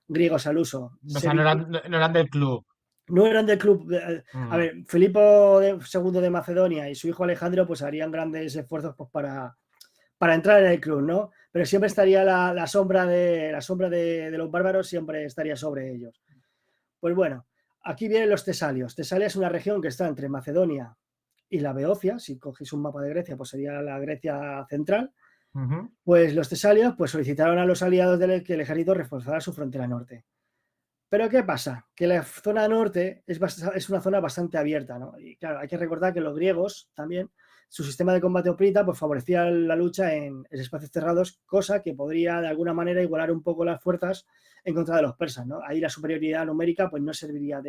griegos al uso. O sea, no eran del club. No eran del club. A Mm. ver, Filipo II de Macedonia y su hijo Alejandro pues harían grandes esfuerzos pues, para entrar en el club, ¿no? Pero siempre estaría la sombra de los bárbaros, siempre estaría sobre ellos. Pues bueno, aquí vienen los tesalios. Tesalia es una región que está entre Macedonia y la Beocia. Si cogéis un mapa de Grecia, pues sería la Grecia central. Ujú. Pues los tesalios pues, solicitaron a los aliados que el ejército reforzara su frontera norte. Pero ¿qué pasa? Que la zona norte es una zona bastante abierta, ¿no? Y claro, hay que recordar que los griegos también, su sistema de combate hoplita, pues favorecía la lucha en espacios cerrados, cosa que podría de alguna manera igualar un poco las fuerzas en contra de los persas, ¿no? Ahí la superioridad numérica pues no serviría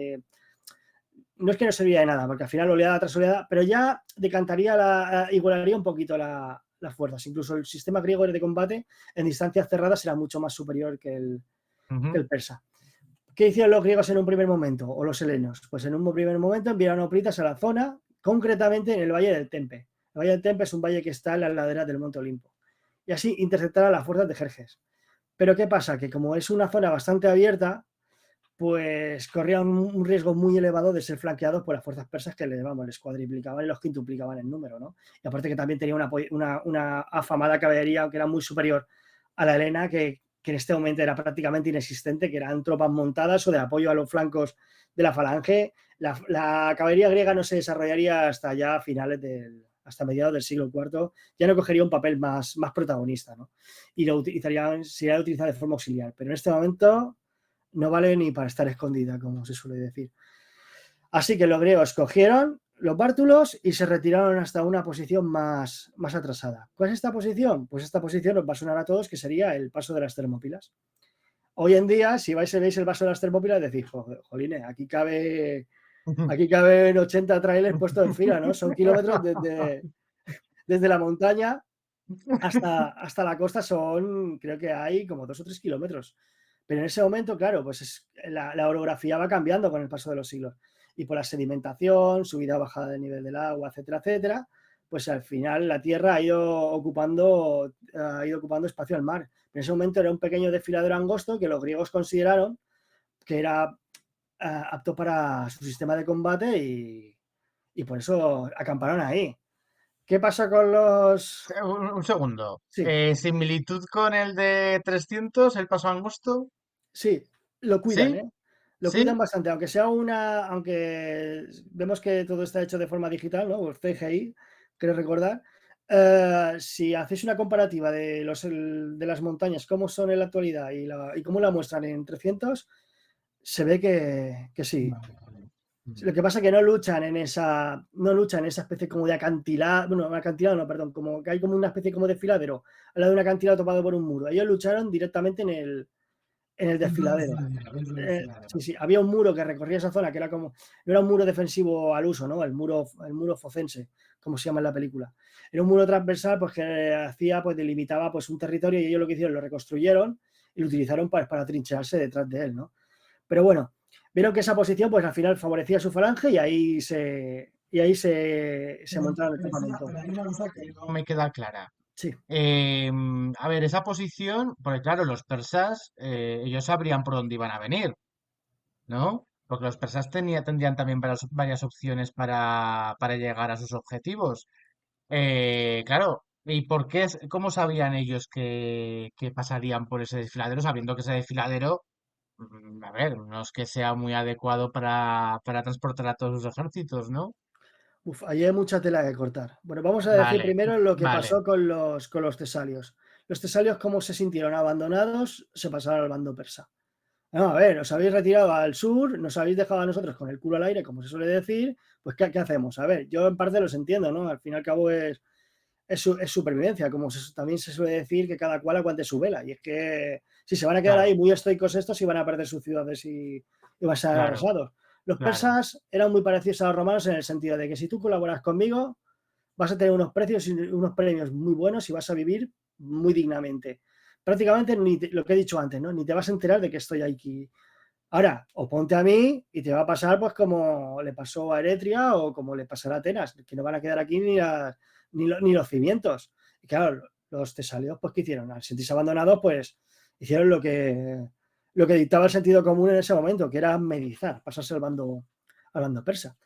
no es que no serviría de nada, porque al final oleada tras oleada, pero ya decantaría, igualaría un poquito las fuerzas. Incluso el sistema griego de combate en distancias cerradas era mucho más superior que el Ujú. persa. ¿Qué hicieron los griegos en un primer momento? O los helenos. Pues en un primer momento enviaron hoplitas a la zona, concretamente en el Valle del Tempe. El Valle del Tempe es un valle que está en las laderas del Monte Olimpo. Y así interceptar a las fuerzas de Jerjes. Pero ¿qué pasa? Que como es una zona bastante abierta, pues corrían un riesgo muy elevado de ser flanqueados por las fuerzas persas que les cuadriplicaban y los quintuplicaban en número, ¿no? Y aparte que también tenía una afamada caballería que era muy superior a la helena, que en este momento era prácticamente inexistente, que eran tropas montadas o de apoyo a los flancos de la falange. La caballería griega no se desarrollaría hasta ya hasta mediados del siglo IV, ya no cogería un papel más protagonista, ¿no? Y sería utilizado de forma auxiliar. Pero en este momento no vale ni para estar escondida, como se suele decir. Así que los griegos cogieron los bártulos y se retiraron hasta una posición más atrasada. ¿Cuál es esta posición? Pues esta posición os va a sonar a todos, que sería el paso de las Termópilas. Hoy en día, si vais y veis el paso de las Termópilas, decís, jolines, aquí caben 80 trailers puestos en fila, ¿no? Son kilómetros desde la montaña hasta la costa, creo que hay como 2 o 3 kilómetros. Pero en ese momento, claro, pues la orografía va cambiando con el paso de los siglos. Y por la sedimentación, subida o bajada del nivel del agua, etcétera, etcétera, pues al final la tierra ha ido ocupando espacio al mar. En ese momento era un pequeño desfiladero angosto que los griegos consideraron que era apto para su sistema de combate y por eso acamparon ahí. ¿Qué pasa con los...? Un segundo. Sí, ¿Similitud con el de 300, el paso angosto? sí, lo cuidan, ¿Sí? ¿eh? Lo cuidan ¿Sí? bastante, aunque vemos que todo está hecho de forma digital, ¿no? O CGI, creo recordar. Si hacéis una comparativa de las montañas, cómo son en la actualidad y cómo la muestran en 300, se ve que sí. Vale, vale. Lo que pasa es que no luchan en esa especie como de acantilado, bueno, acantilado no, perdón, como que hay como una especie como de desfiladero al lado de un acantilado topado por un muro. Ellos lucharon directamente en el desfiladero. Sí, sí, había un muro que recorría esa zona que era como, no era un muro defensivo al uso, ¿no? El muro focense, como se llama en la película. Era un muro transversal pues, que pues delimitaba pues, un territorio y ellos lo que hicieron, lo reconstruyeron y lo utilizaron para trinchearse detrás de él, ¿no? Pero bueno, vieron que esa posición pues al final favorecía a su falange y ahí se montaron el campamento. Pero hay una cosa que no me queda clara. Sí, A ver, esa posición, porque claro, los persas, ellos sabrían por dónde iban a venir, ¿no? Porque los persas tendrían también varias opciones para llegar a sus objetivos. Claro, ¿y cómo sabían ellos que pasarían por ese desfiladero, sabiendo que ese desfiladero, a ver, no es que sea muy adecuado para transportar a todos sus ejércitos, ¿no? uf, ahí hay mucha tela que cortar. Bueno, vamos a decir Vale, primero lo que vale. pasó con los tesalios. Los tesalios, cómo se sintieron abandonados, se pasaron al bando persa. No, a ver, os habéis retirado al sur, nos habéis dejado a nosotros con el culo al aire, como se suele decir, pues ¿qué hacemos? A ver, yo en parte los entiendo, ¿no? Al fin y al cabo es supervivencia, como también se suele decir que cada cual aguante su vela. Y es que si se van a quedar ahí Claro, muy estoicos estos, y van a perder sus ciudades y van a ser claro, arrasados. Los claro, persas eran muy parecidos a los romanos en el sentido de que si tú colaboras conmigo, vas a tener unos precios y unos premios muy buenos y vas a vivir muy dignamente. Prácticamente lo que he dicho antes, ¿no? Ni te vas a enterar de que estoy aquí. Ahora, o ponte a mí y te va a pasar pues como le pasó a Eretria o como le pasará a Atenas, que no van a quedar aquí ni los cimientos. Y claro, los tesalios, pues ¿qué hicieron? Al sentirse abandonados, pues hicieron lo que dictaba el sentido común en ese momento, que era medizar, pasarse al bando persa.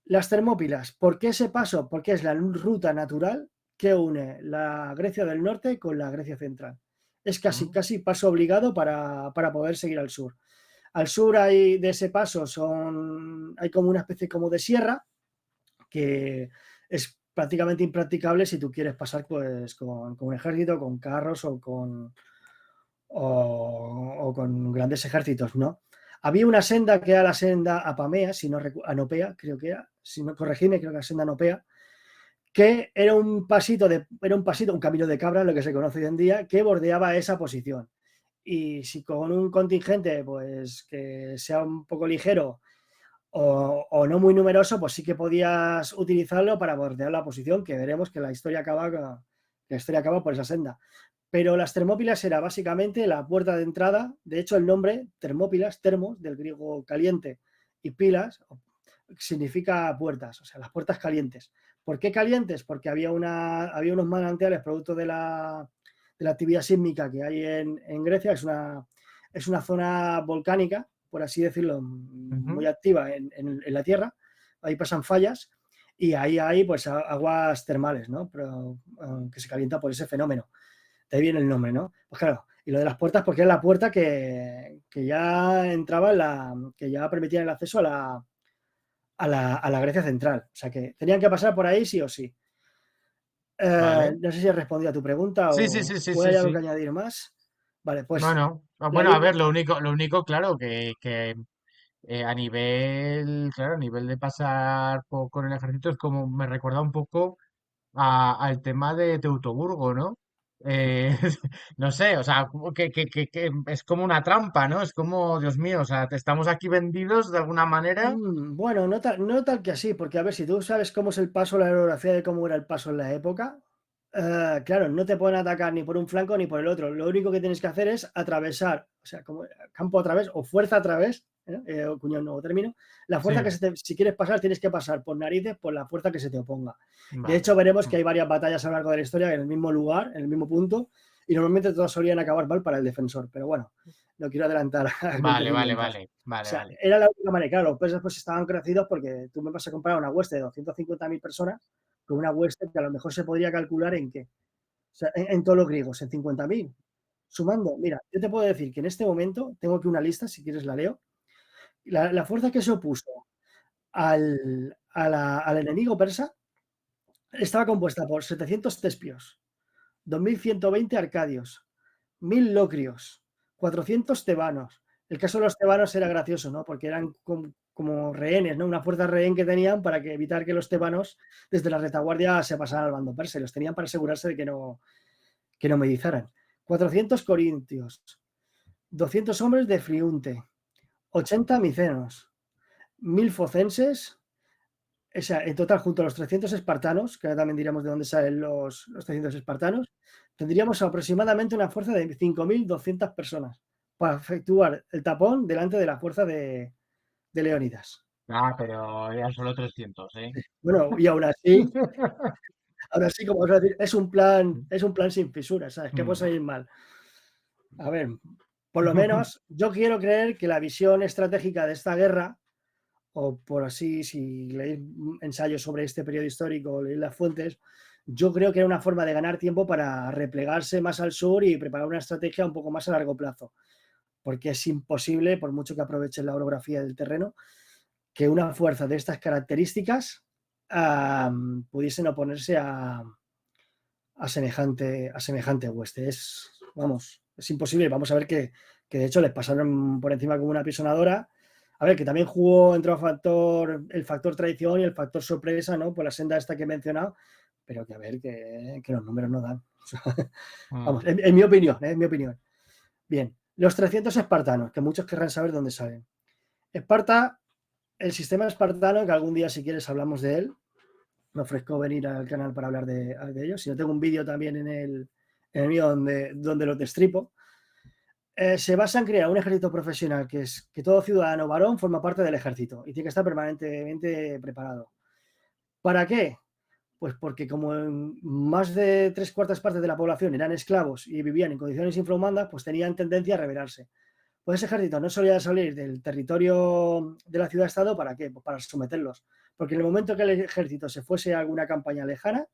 Las Termópilas, ¿por qué ese paso? Porque es la ruta natural que une la Grecia del Norte con la Grecia central. Es casi, mm, casi paso obligado para poder seguir al sur. Al sur hay de ese paso hay como una especie como de sierra que es prácticamente impracticable si tú quieres pasar pues con un ejército, con carros o con grandes ejércitos, ¿no? Había una senda que era la senda Apamea, si no Anopea, creo que era, si no corregidme, creo que era la senda Anopea, que era un camino de cabra, lo que se conoce hoy en día, que bordeaba esa posición. Y si con un contingente, pues que sea un poco ligero o no muy numeroso, pues sí que podías utilizarlo para bordear la posición, que veremos que la historia acaba por esa senda. Pero las Termópilas era básicamente la puerta de entrada. De hecho, el nombre Termópilas, termos, del griego caliente, y pilas, significa puertas, o sea, las puertas calientes. ¿Por qué calientes? Porque había unos manantiales producto de la actividad sísmica que hay en Grecia. Es una zona volcánica por así decirlo, ujú. muy activa en la Tierra. Ahí pasan fallas y ahí hay pues aguas termales, ¿no? Pero, que se calienta por ese fenómeno. De ahí viene el nombre, ¿no? Pues claro, y lo de las puertas, porque era la puerta que ya entraba que ya permitía el acceso a la Grecia central. O sea que tenían que pasar por ahí sí o sí. Vale. No sé si he respondido a tu pregunta Sí, sí, sí, sí, o sí, hay algo que sí. añadir más. Vale, pues Bueno, la bueno, a línea. ver, lo único, claro, que a nivel, claro, a nivel de pasar con el ejército es como me recuerda un poco al tema de Teutoburgo, ¿no? Eh, no sé, o sea, como que es como una trampa, ¿no? Es como, Dios mío, o sea, estamos aquí vendidos de alguna manera. Bueno, no tal que así, porque a ver, si tú sabes cómo es el paso, la orografía de cómo era el paso en la época, claro, no te pueden atacar ni por un flanco ni por el otro. Lo único que tienes que hacer es atravesar, o sea, como campo a través o fuerza a través, cuñado un nuevo término. La fuerza Sí, si quieres pasar, tienes que pasar por narices por la fuerza que se te oponga. De hecho, vale. veremos que Mm. hay varias batallas a lo largo de la historia en el mismo lugar, en el mismo punto, y normalmente todas solían acabar mal para el defensor. Pero bueno, no quiero adelantar Vale, vale, acontecimientos. vale, O vale, sea, vale. era la única manera. Claro, los pesos pues estaban crecidos porque tú me vas a comprar una hueste de 250.000 personas con una hueste que a lo mejor se podría calcular en qué. O sea, en todos los griegos, en 50.000. Sumando, mira, yo te puedo decir que en este momento, tengo aquí una lista, si quieres la leo. La fuerza que se opuso al enemigo persa estaba compuesta por 700 tespios, 2.120 arcadios, 1.000 locrios, 400 tebanos. El caso de los tebanos era gracioso, ¿no? Porque eran como rehenes, ¿no? Una fuerza rehén que tenían para evitar que los tebanos desde la retaguardia se pasaran al bando persa. Los tenían para asegurarse de que no medizaran. 400 corintios, 200 hombres de Friunte, 80 micenos, 1.000 focenses, o sea, en total, junto a los 300 espartanos, que ahora también diríamos de dónde salen los 300 espartanos, tendríamos aproximadamente una fuerza de 5.200 personas para efectuar el tapón delante de la fuerza de Leónidas. Ah, pero eran solo 300, ¿eh? Bueno, y aún así, como os voy a decir, es un plan sin fisuras, ¿sabes? ¿Qué puede Mm. salir mal? A ver, por lo menos yo quiero creer que la visión estratégica de esta guerra, o por así, si leéis ensayos sobre este periodo histórico o leéis las fuentes, yo creo que era una forma de ganar tiempo para replegarse más al sur y preparar una estrategia un poco más a largo plazo, porque es imposible, por mucho que aprovechen la orografía del terreno, que una fuerza de estas características pudiesen oponerse a semejante hueste. Vamos, es imposible. Vamos a ver que de hecho les pasaron por encima como una pisonadora. A ver, que también entró el factor tradición y el factor sorpresa, ¿no? Por la senda esta que he mencionado, pero que a ver, que los números no dan. O sea, vamos, Mm. en mi opinión, en mi opinión. Bien, los 300 espartanos, que muchos querrán saber dónde salen. Esparta, el sistema espartano, que algún día si quieres hablamos de él, me ofrezco venir al canal para hablar de ellos. Si no, tengo un vídeo también en el mío donde los destripo. Se basa en crear un ejército profesional, que es que todo ciudadano varón forma parte del ejército y tiene que estar permanentemente preparado. ¿Para qué? Pues porque como más de 3/4 partes de la población eran esclavos y vivían en condiciones infrahumanas, pues tenían tendencia a rebelarse. Pues ese ejército no solía salir del territorio de la ciudad-estado, ¿para qué? Pues para someterlos. Porque en el momento que el ejército se fuese a alguna campaña lejana,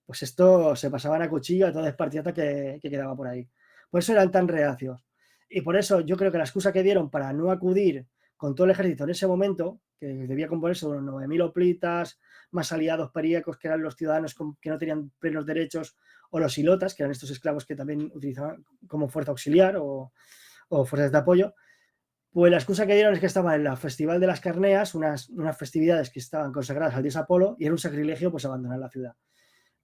pues esto se pasaban a cuchillo a toda espartiata que quedaba por ahí. Por eso eran tan reacios. Y por eso yo creo que la excusa que dieron para no acudir con todo el ejército en ese momento, que debía componerse de unos 9.000 hoplitas, más aliados períacos, que eran los ciudadanos que no tenían plenos derechos, o los ilotas, que eran estos esclavos que también utilizaban como fuerza auxiliar o fuerzas de apoyo, pues la excusa que dieron es que estaba en la Festival de las Carneas, unas festividades que estaban consagradas al dios Apolo, y era un sacrilegio pues abandonar la ciudad.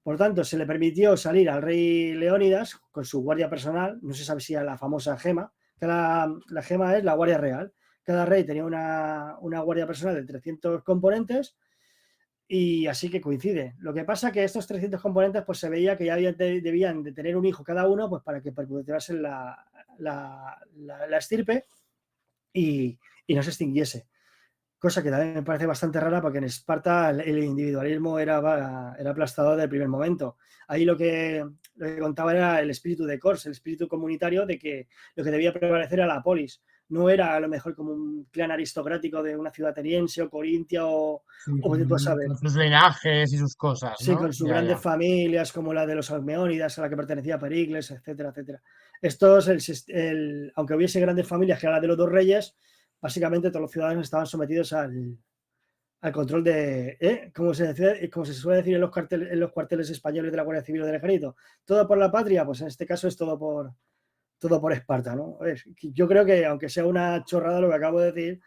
Por tanto, se le permitió salir al rey Leónidas con su guardia personal, no se sabe si era la famosa gema, la gema es la guardia real. Cada rey tenía una guardia personal de 300 componentes y así que coincide. Lo que pasa que estos 300 componentes pues se veía que ya debían de tener un hijo cada uno pues para que perpetuase la estirpe y no se extinguiese. Cosa que también me parece bastante rara porque en Esparta el individualismo era aplastado desde el primer momento. Ahí lo que contaba era el espíritu de corps, el espíritu comunitario de que lo que debía prevalecer era la polis, no era a lo mejor como un clan aristocrático de una ciudad ateniense o corintia Sí, o vete tú a saber. con sus linajes y sus cosas, Sí, ¿no? con sus Ya, grandes ya. familias, como la de los Almeónidas, a la que pertenecía Pericles, etcétera, etcétera. Estos, aunque hubiese grandes familias, que era la de los dos reyes, básicamente todos los ciudadanos estaban sometidos al control de, como se suele decir en los cuarteles españoles de la Guardia Civil o del Ejército, todo por la patria, pues en este caso es todo por Esparta, ¿no? Yo creo que, aunque sea una chorrada lo que acabo de decir,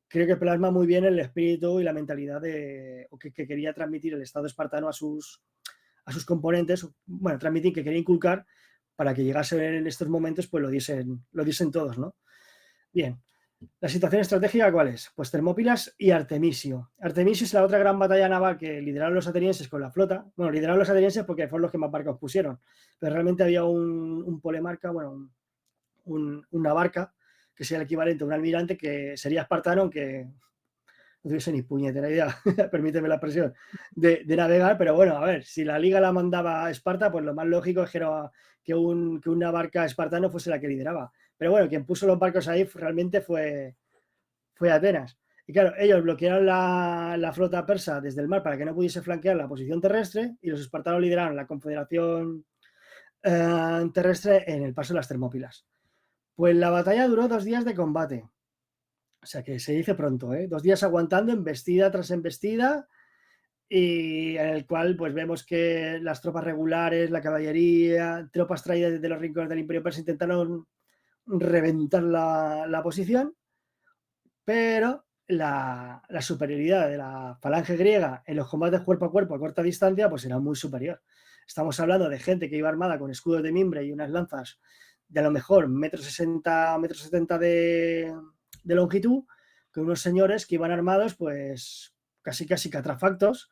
creo que plasma muy bien el espíritu y la mentalidad que quería transmitir el Estado espartano a sus componentes, bueno, transmitir, que quería inculcar para que llegase en estos momentos, pues lo diesen todos, ¿no? Bien, la situación estratégica, ¿cuál es? Pues Termópilas y Artemisio. Artemisio es la otra gran batalla naval que lideraron los atenienses con la flota. Bueno, lideraron los atenienses porque fueron los que más barcos pusieron, pero realmente había un polemarca, bueno, una barca, que sería el equivalente a un almirante, que sería espartano, aunque no tuviese ni puñetera idea, permíteme la expresión, de navegar, pero bueno, a ver, si la liga la mandaba a Esparta, pues lo más lógico es que una barca espartano fuese la que lideraba. Pero bueno, quien puso los barcos ahí realmente fue Atenas. Y claro, ellos bloquearon la flota persa desde el mar para que no pudiese flanquear la posición terrestre y los espartanos lideraron la confederación terrestre en el paso de las Termópilas. Pues la batalla duró 2 días de combate. O sea que se dice pronto, ¿eh? 2 días aguantando embestida tras embestida y en el cual pues vemos que las tropas regulares, la caballería, tropas traídas desde los rincones del Imperio Persa intentaron reventar la posición, pero la superioridad de la falange griega en los combates cuerpo a corta distancia pues era muy superior. Estamos hablando de gente que iba armada con escudos de mimbre y unas lanzas de a lo mejor 1,60 m, 1,70 m de longitud, con unos señores que iban armados pues casi casi catrafactos,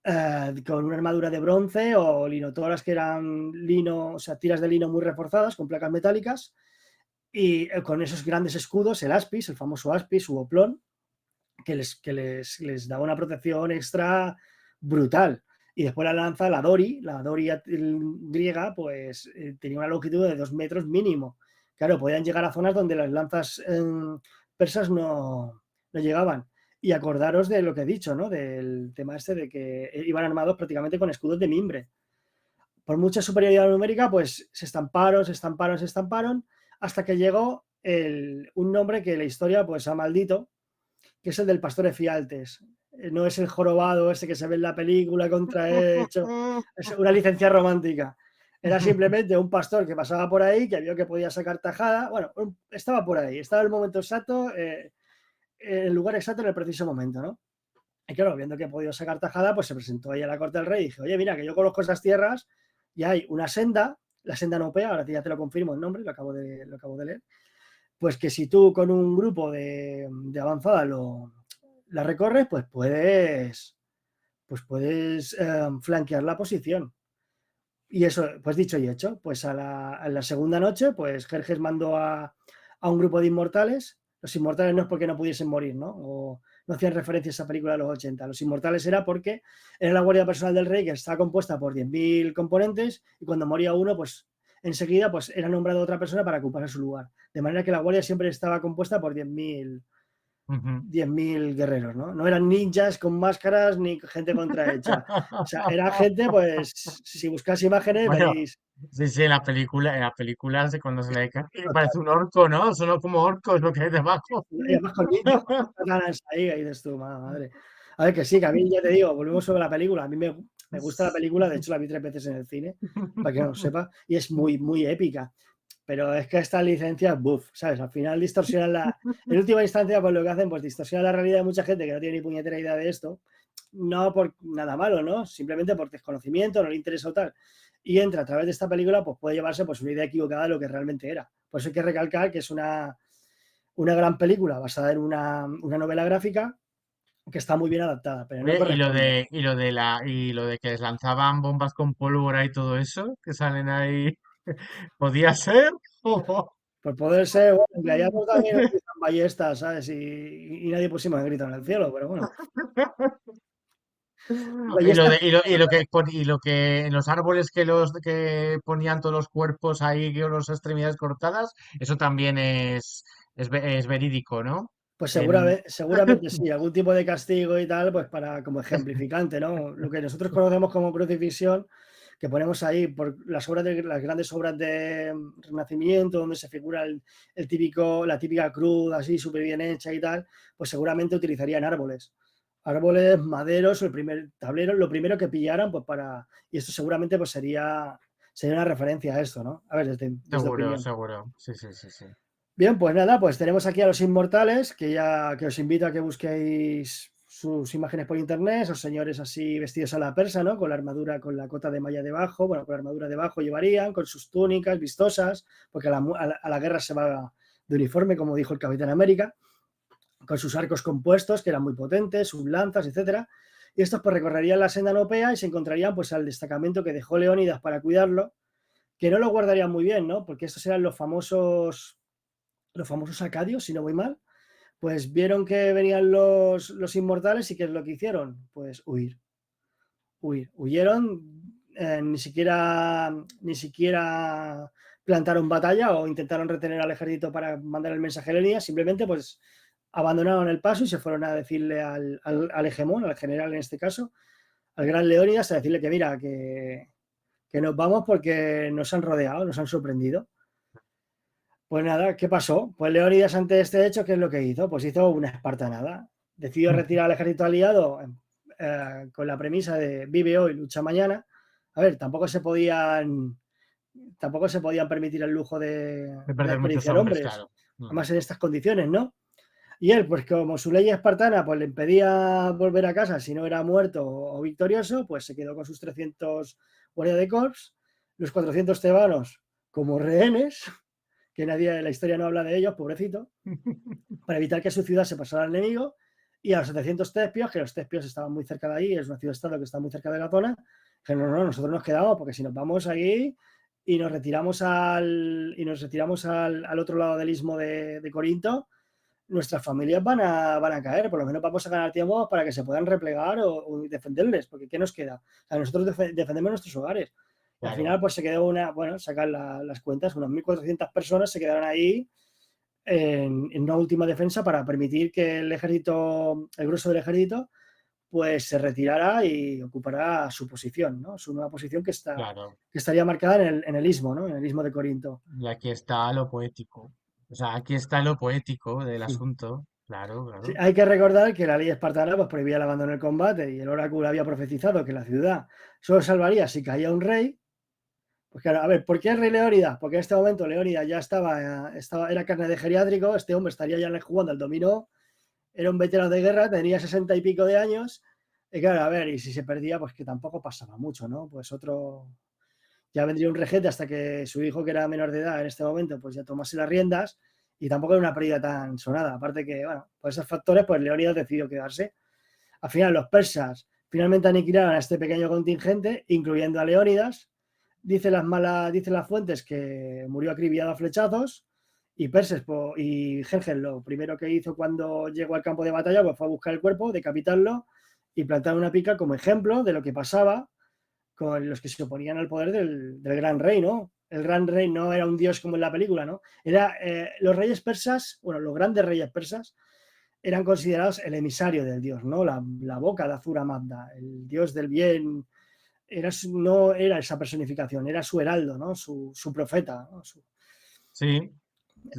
con una armadura de bronce o linotoras que eran lino, o sea, tiras de lino muy reforzadas con placas metálicas y con esos grandes escudos, el aspis, el famoso aspis u oplón, que les daba una protección extra brutal. Y después la Dori griega, pues tenía una longitud de 2 metros mínimo. Claro, podían llegar a zonas donde las lanzas persas no llegaban. Y acordaros de lo que he dicho, ¿no? Del tema este de que iban armados prácticamente con escudos de mimbre. Por mucha superioridad numérica, pues se estamparon, se estamparon, se estamparon, hasta que llegó un nombre que la historia pues ha maldito, que es el del pastor Efialtes. No es el jorobado ese que se ve en la película contrahecho, es una licencia romántica. Era simplemente un pastor que pasaba por ahí, que vio que podía sacar tajada. Bueno, estaba por ahí, estaba en el momento exacto, en el lugar exacto, en el preciso momento, ¿no? Y claro, viendo que podía sacar tajada, pues se presentó ahí a la corte del rey y dije, oye, mira, que yo conozco esas tierras y hay una senda, la senda Nopea, ahora ya te lo confirmo el nombre, lo acabo de leer, pues que si tú con un grupo de avanzada la recorres, pues puedes flanquear la posición. Y eso, pues dicho y hecho, pues a la segunda noche, pues Jerjes mandó a un grupo de inmortales. Los inmortales no es porque no pudiesen morir, ¿no? O no hacían referencia a esa película de los 80. Los inmortales era porque era la guardia personal del rey que estaba compuesta por 10.000 componentes y cuando moría uno, pues enseguida pues era nombrado otra persona para ocupar su lugar. De manera que la guardia siempre estaba compuesta por 10.000 guerreros, ¿no? No eran ninjas con máscaras ni gente contrahecha. O sea, era gente, pues, si buscáis imágenes, Bueno, veréis sí, sí, en las películas de cuando se le cae, total. parece un orco, ¿no? Son como orcos lo que hay debajo. Y además con ninjas, con katanas ahí, y dices tú, madre. A ver, que sí, que a mí ya te digo, volvemos sobre la película. A mí me gusta la película, de hecho la vi 3 veces en el cine, para que no lo sepa, y es muy, muy épica. Pero es que esta licencia, buff, ¿sabes? Al final distorsionan en última instancia, pues lo que hacen, pues distorsionan la realidad de mucha gente que no tiene ni puñetera idea de esto, no por nada malo, ¿no? Simplemente por desconocimiento, no le interesa o tal. Y entra a través de esta película, pues puede llevarse pues una idea equivocada de lo que realmente era. Por eso hay que recalcar que es una gran película basada en una novela gráfica que está muy bien adaptada, pero no Oye, corresponde. y lo de que les lanzaban bombas con pólvora y todo eso, que salen ahí, ¿podía ser? Por poder ser, bueno, que allá pues también utilizan ballestas, ¿sabes? Y nadie pusimos el grito en el cielo, pero bueno. Ballestas, Y lo que en los árboles que ponían todos los cuerpos ahí con las extremidades cortadas, eso también es es verídico, ¿no? Pues En... seguramente sí, algún tipo de castigo y tal, pues para como ejemplificante, ¿no? Lo que nosotros conocemos como crucifixión, que ponemos ahí por las grandes obras de Renacimiento, donde se figura la típica cruz así súper bien hecha y tal, pues seguramente utilizarían árboles. Árboles, maderos, el primer tablero, lo primero que pillaran, pues para. Y esto seguramente pues sería una referencia a esto, ¿no? A ver, desde Seguro, opinión. seguro. Sí, sí, sí, sí. Bien, pues nada, pues tenemos aquí a los inmortales, que os invito a que busquéis sus imágenes por internet, esos señores así vestidos a la persa, ¿no? Con la armadura, con la cota de malla debajo, bueno, con la armadura debajo llevarían, con sus túnicas vistosas, porque a la guerra se va de uniforme, como dijo el Capitán América, con sus arcos compuestos, que eran muy potentes, sus lanzas, etcétera. Y estos pues recorrerían la senda nopea y se encontrarían pues al destacamento que dejó Leónidas para cuidarlo, que no lo guardarían muy bien, ¿no? Porque estos eran los famosos acadios, si no voy mal, pues vieron que venían los inmortales y ¿qué es lo que hicieron? Pues huyeron, ni siquiera plantaron batalla o intentaron retener al ejército para mandar el mensaje de Leonidas, simplemente pues abandonaron el paso y se fueron a decirle al hegemón, al general en este caso, al gran Leónidas, a decirle que mira, que nos vamos porque nos han rodeado, nos han sorprendido. Pues nada, ¿qué pasó? Pues Leónidas ante este hecho, ¿qué es lo que hizo? Pues hizo una espartanada. Decidió retirar al ejército aliado con la premisa de vive hoy, lucha mañana. A ver, tampoco se podían permitir el lujo de, De de perder muchos desperdiciar hombres, hombres, claro. Mm. además en estas condiciones, ¿no? Y él, pues como su ley espartana pues le impedía volver a casa si no era muerto o victorioso, pues se quedó con sus 300 guardias de corps, los 400 tebanos como rehenes, que nadie en la historia no habla de ellos, pobrecito, para evitar que su ciudad se pasara al enemigo, y a los 700 tespios, que los tespios estaban muy cerca de ahí, es una ciudad-estado que está muy cerca de la zona, que no, no, nosotros nos quedamos, porque si nos vamos aquí y nos retiramos al otro lado del istmo de Corinto, nuestras familias van a caer, por lo menos vamos a ganar tiempo para que se puedan replegar o defenderles, porque ¿qué nos queda? O sea, nosotros defendemos nuestros hogares. Y al Claro, final, pues se quedó bueno, sacar las cuentas, unas 1.400 personas se quedaron ahí en una última defensa para permitir que el grueso del ejército, pues se retirara y ocupara su posición, ¿no? Su nueva posición claro. que estaría marcada en el istmo, ¿no? En el istmo de Corinto. Y aquí está lo poético. O sea, aquí está lo poético del Sí. asunto. Claro, Sí, claro. hay que recordar que la ley espartana pues, prohibía el abandono del combate y el oráculo había profetizado que la ciudad solo salvaría si caía un rey. Pues claro, a ver, ¿por qué el rey Leónidas? Porque en este momento Leónidas ya era carne de geriátrico, este hombre estaría ya jugando al dominó, era un veterano de guerra, tenía 60 y pico de años, y claro, a ver, y si se perdía, pues que tampoco pasaba mucho, ¿no? Pues ya vendría un regente hasta que su hijo, que era menor de edad en este momento, pues ya tomase las riendas, y tampoco era una pérdida tan sonada, aparte que, bueno, por esos factores, pues Leónidas decidió quedarse. Al final, los persas finalmente aniquilaron a este pequeño contingente, incluyendo a Leónidas. Dicen las fuentes que murió acribillado a flechazos, y Jerjes lo primero que hizo cuando llegó al campo de batalla pues fue a buscar el cuerpo, decapitarlo y plantar una pica como ejemplo de lo que pasaba con los que se oponían al poder del gran rey, ¿no? El gran rey no era un dios como en la película, ¿no? Los reyes persas, bueno, los grandes reyes persas eran considerados el emisario del dios, ¿no? La boca de Azura Mazda, el dios del bien, no era esa personificación, era su heraldo, ¿no? Su profeta, ¿no? Sí, sí,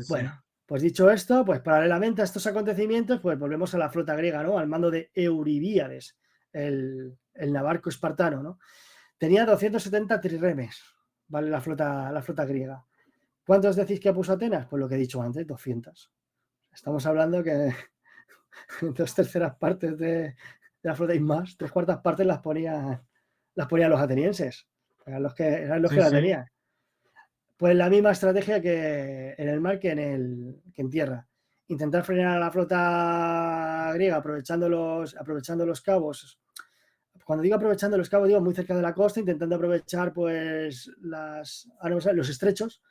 Bueno, sí. pues dicho esto, pues paralelamente a estos acontecimientos, pues volvemos a la flota griega, ¿no? Al mando de Euribíades, el navarco espartano, ¿no? Tenía 270 triremes, ¿vale? La flota griega. ¿Cuántos decís que puso Atenas? Pues lo que he dicho antes, 200. Estamos hablando que 2/3 partes de la flota y más, 3/4 partes las ponían los atenienses. Eran los que Sí, la sí. tenían. Pues la misma estrategia que en el mar que en tierra. Intentar frenar a la flota griega aprovechando los cabos. Cuando digo aprovechando los cabos, digo muy cerca de la costa, intentando aprovechar pues los estrechos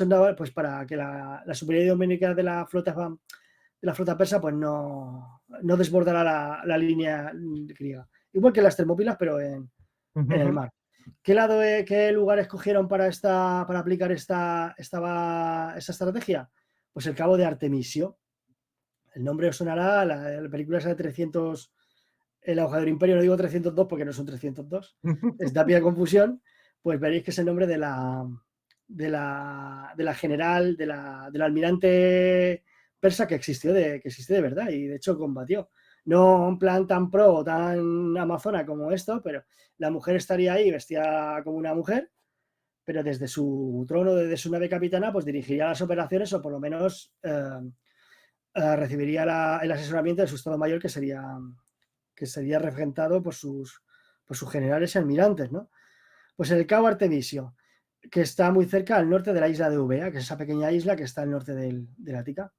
navales, pues para que la superioridad numérica de la flota persa pues no desbordara la línea griega. Igual que las Termópilas, pero en el mar. ¿Qué lugar escogieron para aplicar esta estrategia? pues el cabo de Artemisio. El nombre os sonará, la película es de 300, el agujador imperio, no digo 302 porque no son 302, es da pie a confusión, pues veréis que es el nombre de la general, del almirante persa que existió, que existe de verdad y de hecho combatió. No en plan tan pro o tan amazona como esto, pero la mujer estaría ahí vestida como una mujer, pero desde su trono, desde su nave capitana, pues dirigiría las operaciones o por lo menos recibiría el asesoramiento de su Estado Mayor, que sería regentado por sus generales y almirantes, ¿no? Pues el cabo Artemisio, que está muy cerca al norte de la isla de Eubea, que es esa pequeña isla que está al norte del Ática.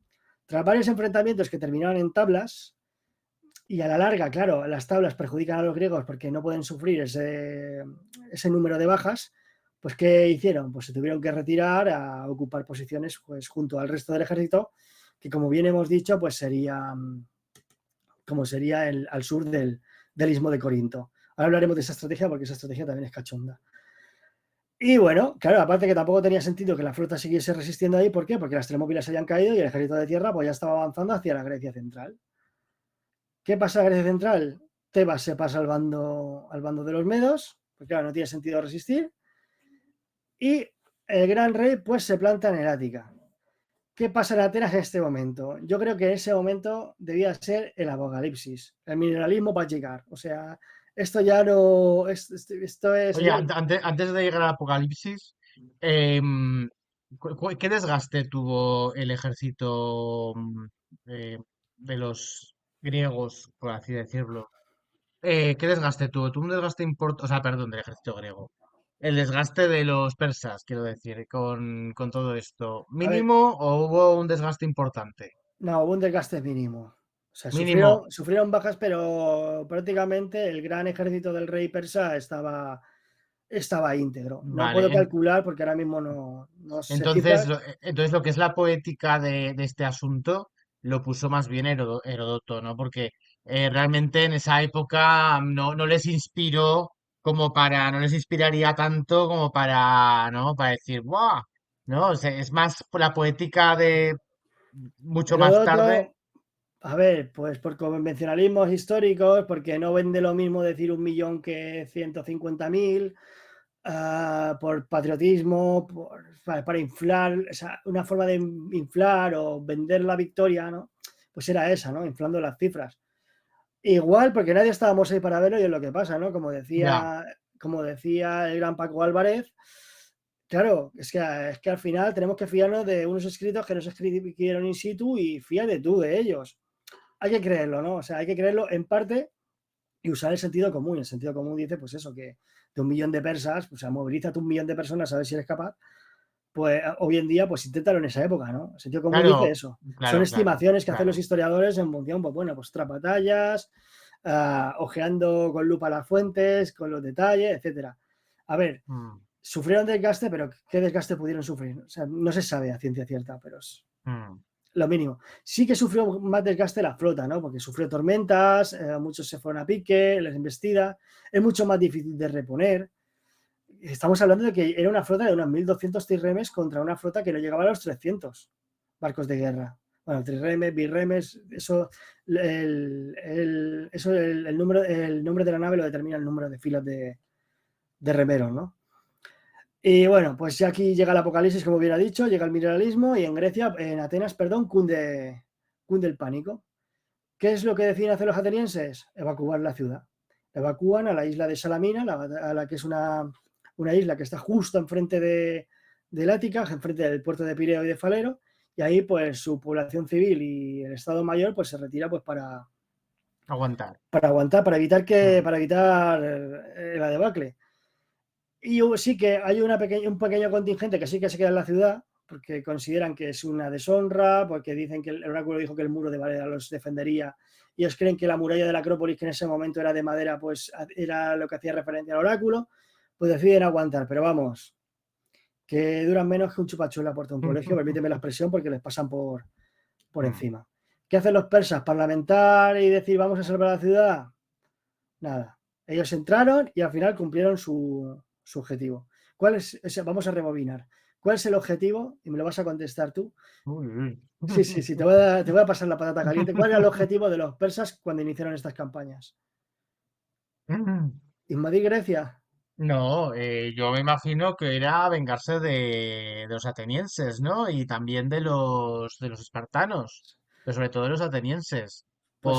Tras varios enfrentamientos que terminaron en tablas, y a la larga, claro, las tablas perjudican a los griegos porque no pueden sufrir ese número de bajas, pues ¿qué hicieron? Pues se tuvieron que retirar a ocupar posiciones pues, junto al resto del ejército, que como bien hemos dicho, pues sería como sería al sur del istmo de Corinto. Ahora hablaremos de esa estrategia porque esa estrategia también es cachonda. Y bueno, claro, aparte que tampoco tenía sentido que la flota siguiese resistiendo ahí, ¿por qué? Porque las Termópilas habían caído y el ejército de tierra pues ya estaba avanzando hacia la Grecia central. ¿Qué pasa en la Grecia central? Tebas se pasa al bando de los medos, porque claro, no tiene sentido resistir, y el gran rey pues se planta en el Ática. ¿Qué pasa en Atenas en este momento? Yo creo que ese momento debía ser el apocalipsis. El mineralismo va a llegar. O sea, esto ya no. Esto Oye, sería. antes de llegar al apocalipsis, em, ¿qué desgaste tuvo el ejército eh, de los griegos, por así decirlo? ¿Qué desgaste tuvo? ¿Tuvo un desgaste importante? O sea, perdón, del ejército griego. El desgaste de los persas, quiero decir, con todo esto. A ver, ¿Mínimo o hubo un desgaste importante? no, hubo un desgaste mínimo. O sea, Mínimo. sufrieron bajas, pero prácticamente el gran ejército del rey persa estaba íntegro. No Vale. puedo calcular porque ahora mismo no sé Entonces, cifras. entonces, lo que es la poética de este asunto lo puso más bien Heródoto, ¿no? Porque realmente en esa época no les inspiró no les inspiraría tanto como para, ¿no? Para decir, ¡buah! ¿No? O sea, es más la poética de mucho más tarde. Heródoto, a ver, pues por convencionalismos históricos, porque no vende lo mismo decir 1 millón que 150.000, por patriotismo, para inflar, o sea, una forma de inflar o vender la victoria, ¿no? Pues era esa, ¿no? Inflando las cifras. Igual, porque nadie estábamos ahí para verlo y es lo que pasa, ¿no? Como Ya, decía, como decía el gran Paco Álvarez, claro, es que al final tenemos que fiarnos de unos escritos que nos escribieron in situ y fíjate tú de ellos. Hay que creerlo, ¿no? O sea, hay que creerlo en parte y usar el sentido común. El sentido común dice, pues eso, que de 1 millón de persas, o sea, movilízate 1 millón de personas a ver si eres capaz. Pues hoy en día, pues inténtalo en esa época, ¿no? El sentido común dice claro, eso. Son claro, claro, estimaciones que hacen los claro. historiadores en función, pues bueno, pues tras batallas, ojeando con lupa las fuentes, con los detalles, etcétera. A ver, Mm, sufrieron desgaste, pero ¿qué desgaste pudieron sufrir? O sea, no se sabe a ciencia cierta, pero es mm. lo mínimo. Sí que sufrió más desgaste la flota, ¿no? Porque sufrió tormentas, muchos se fueron a pique, les embestida, es mucho más difícil de reponer. Estamos hablando de que era una flota de unos 1.200 trirremes contra una flota que no llegaba a los 300 barcos de guerra. Bueno, trirremes, birremes, eso, el nombre de la nave lo determina el número de filas de remeros, ¿no? Y bueno, pues ya aquí llega el apocalipsis, como hubiera dicho, llega el mineralismo y en Grecia, en Atenas, perdón, cunde el pánico. ¿Qué es lo que deciden hacer los atenienses? Evacuar la ciudad. Evacúan a la isla de Salamina, a la que es una isla que está justo enfrente del Ática, enfrente del puerto de Pireo y de Falero, y ahí pues su población civil y el Estado Mayor pues se retira pues Aguantar. para aguantar, Mm. para evitar la debacle. Y sí que hay un pequeño contingente que sí que se queda en la ciudad, porque consideran que es una deshonra, porque dicen que el oráculo dijo que el muro de Valera los defendería, y ellos creen que la muralla de la Acrópolis, que en ese momento era de madera, pues era lo que hacía referencia al oráculo, pues deciden aguantar, pero vamos, que duran menos que un chupacho en la puerta de un colegio, permíteme la expresión, porque les pasan por Mm. encima. ¿Qué hacen los persas? ¿Parlamentar y decir vamos a salvar la ciudad? Nada. Ellos entraron y al final cumplieron su objetivo. Vamos a rebobinar. ¿Cuál es el objetivo? Y me lo vas a contestar tú. Uy, uy. Sí, sí, sí, te voy a pasar la patata caliente. ¿Cuál era el objetivo de los persas cuando iniciaron estas campañas? ¿Invadir Grecia? No, yo me imagino que era vengarse de los atenienses, ¿no? Y también de los espartanos, pero sobre todo de los atenienses. Pues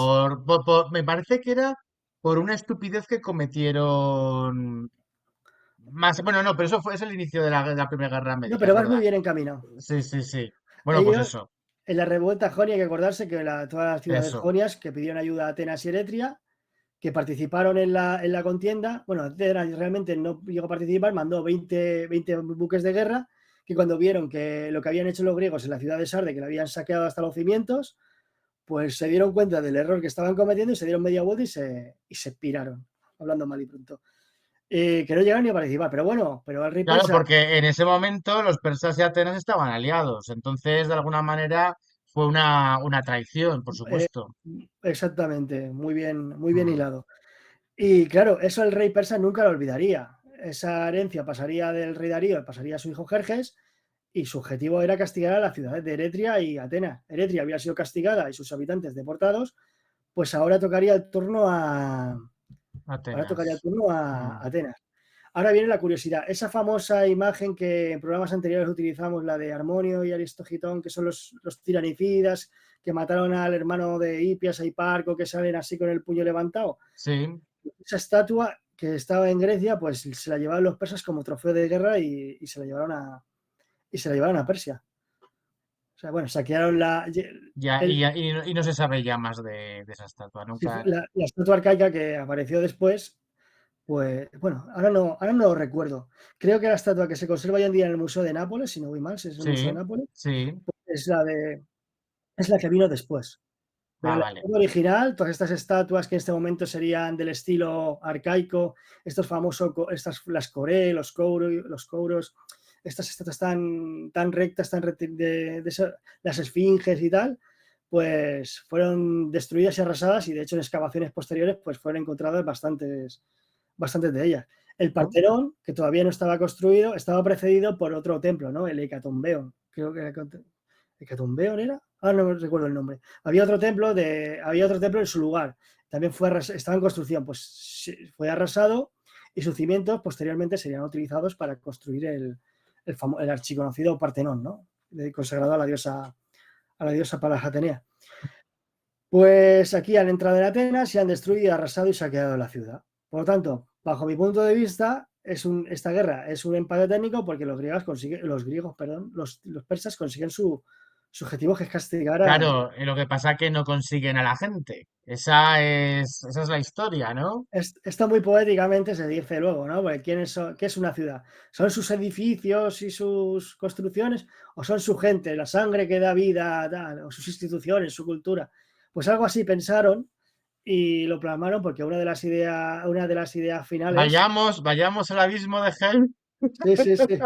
Me parece que era por una estupidez que cometieron más. Bueno, no, pero es el inicio de la Primera Guerra no, Médica, pero es vas muy verdad. bien encaminado. Sí, sí, sí. Bueno, pues Ellos, eso, en la revuelta jonia, hay que acordarse que todas las ciudades eso. jonias que pidieron ayuda a Atenas y Eretria, que participaron en la contienda, bueno, Atenas realmente no llegó a participar, mandó 20 buques de guerra, que cuando vieron que lo que habían hecho los griegos en la ciudad de Sarde, que la habían saqueado hasta los cimientos, pues se dieron cuenta del error que estaban cometiendo y se dieron media vuelta y se piraron, hablando mal y pronto. Que no llegaron ni a participar, pero bueno, pero el rey Claro, persa, porque en ese momento los persas y Atenas estaban aliados, entonces de alguna manera fue una traición, por eh, supuesto. exactamente, muy bien Mm, hilado. Y claro, eso el rey persa nunca lo olvidaría. Esa herencia pasaría del rey Darío, pasaría a su hijo Jerjes, y su objetivo era castigar a las ciudades de Eretria y Atenas. Eretria había sido castigada y sus habitantes deportados, pues ahora tocaría el Atenas. turno a Mm, Atenas. Ahora viene la curiosidad. Esa famosa imagen que en programas anteriores utilizamos, la de Armonio y Aristogitón, que son los tiranicidas que mataron al hermano de Hipias y Parco, que salen así con el puño levantado. sí. Esa estatua que estaba en Grecia, pues se la llevaron los persas como trofeo de guerra y se la llevaron a Persia. O sea, bueno, saquearon Ya, el- y no se sabe ya más de esa estatua. Nunca. la estatua arcaica que apareció después. Pues bueno, ahora no lo recuerdo. Creo que la estatua que se conserva hoy en día en el Museo de Nápoles, si no voy mal, si es el Museo Sí, de Nápoles, sí. es es la que vino después. Pero Ah, la vale. estatua original, todas estas estatuas que en este momento serían del estilo arcaico, estos famosos, las coré, los couros, estas estatuas tan rectas, las esfinges y tal, pues fueron destruidas y arrasadas y de hecho en excavaciones posteriores pues fueron encontradas bastantes de ellas. El ¿No? Partenón, que todavía no estaba construido, estaba precedido por otro templo, ¿no? El Hecatombeon. Creo que era ¿Hecatombeon era? No me recuerdo el nombre. Había otro templo en su lugar. También estaba en construcción, pues fue arrasado y sus cimientos posteriormente serían utilizados para construir el archiconocido Partenón, ¿no? Consagrado a la diosa Palas Atenea. Pues aquí han entrado en Atenas, se han destruido, arrasado y saqueado la ciudad. Por lo tanto, bajo mi punto de vista, esta guerra es un empate técnico porque los persas consiguen su objetivo, que es castigar Claro, lo que pasa es que no consiguen a la gente. Esa es la historia, ¿no? esto muy poéticamente se dice luego, ¿no? Porque ¿qué es una ciudad? ¿Son sus edificios y sus construcciones o son su gente, la sangre que da vida, o sus instituciones, su cultura? Pues algo así pensaron y lo plasmaron porque una de las ideas finales. Vayamos al abismo de Hell. Sí, sí, sí,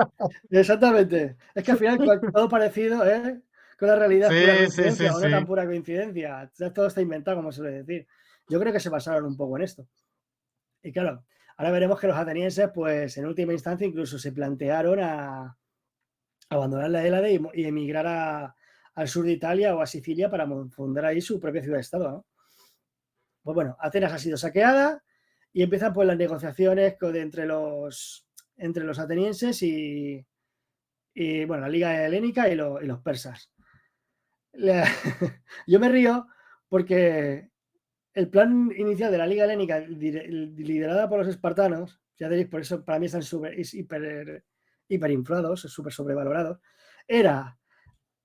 exactamente. Es que al final todo parecido, ¿eh? Con la realidad es pura Sí, sí, sí, coincidencia o no tan sí. pura coincidencia. Todo está inventado, como se suele decir. Yo creo que se basaron un poco en esto. Y claro, ahora veremos que los atenienses, pues en última instancia, incluso se plantearon a abandonar la Hélade y emigrar al sur de Italia o a Sicilia para fundar ahí su propia ciudad-estado, ¿no? Pues bueno, Atenas ha sido saqueada y empiezan pues las negociaciones entre los atenienses y, bueno, la Liga Helénica y los persas. La- Yo me río porque el plan inicial de la Liga Helénica, liderada por los espartanos, ya veréis, por eso para mí están hiperinflados, súper sobrevalorados, era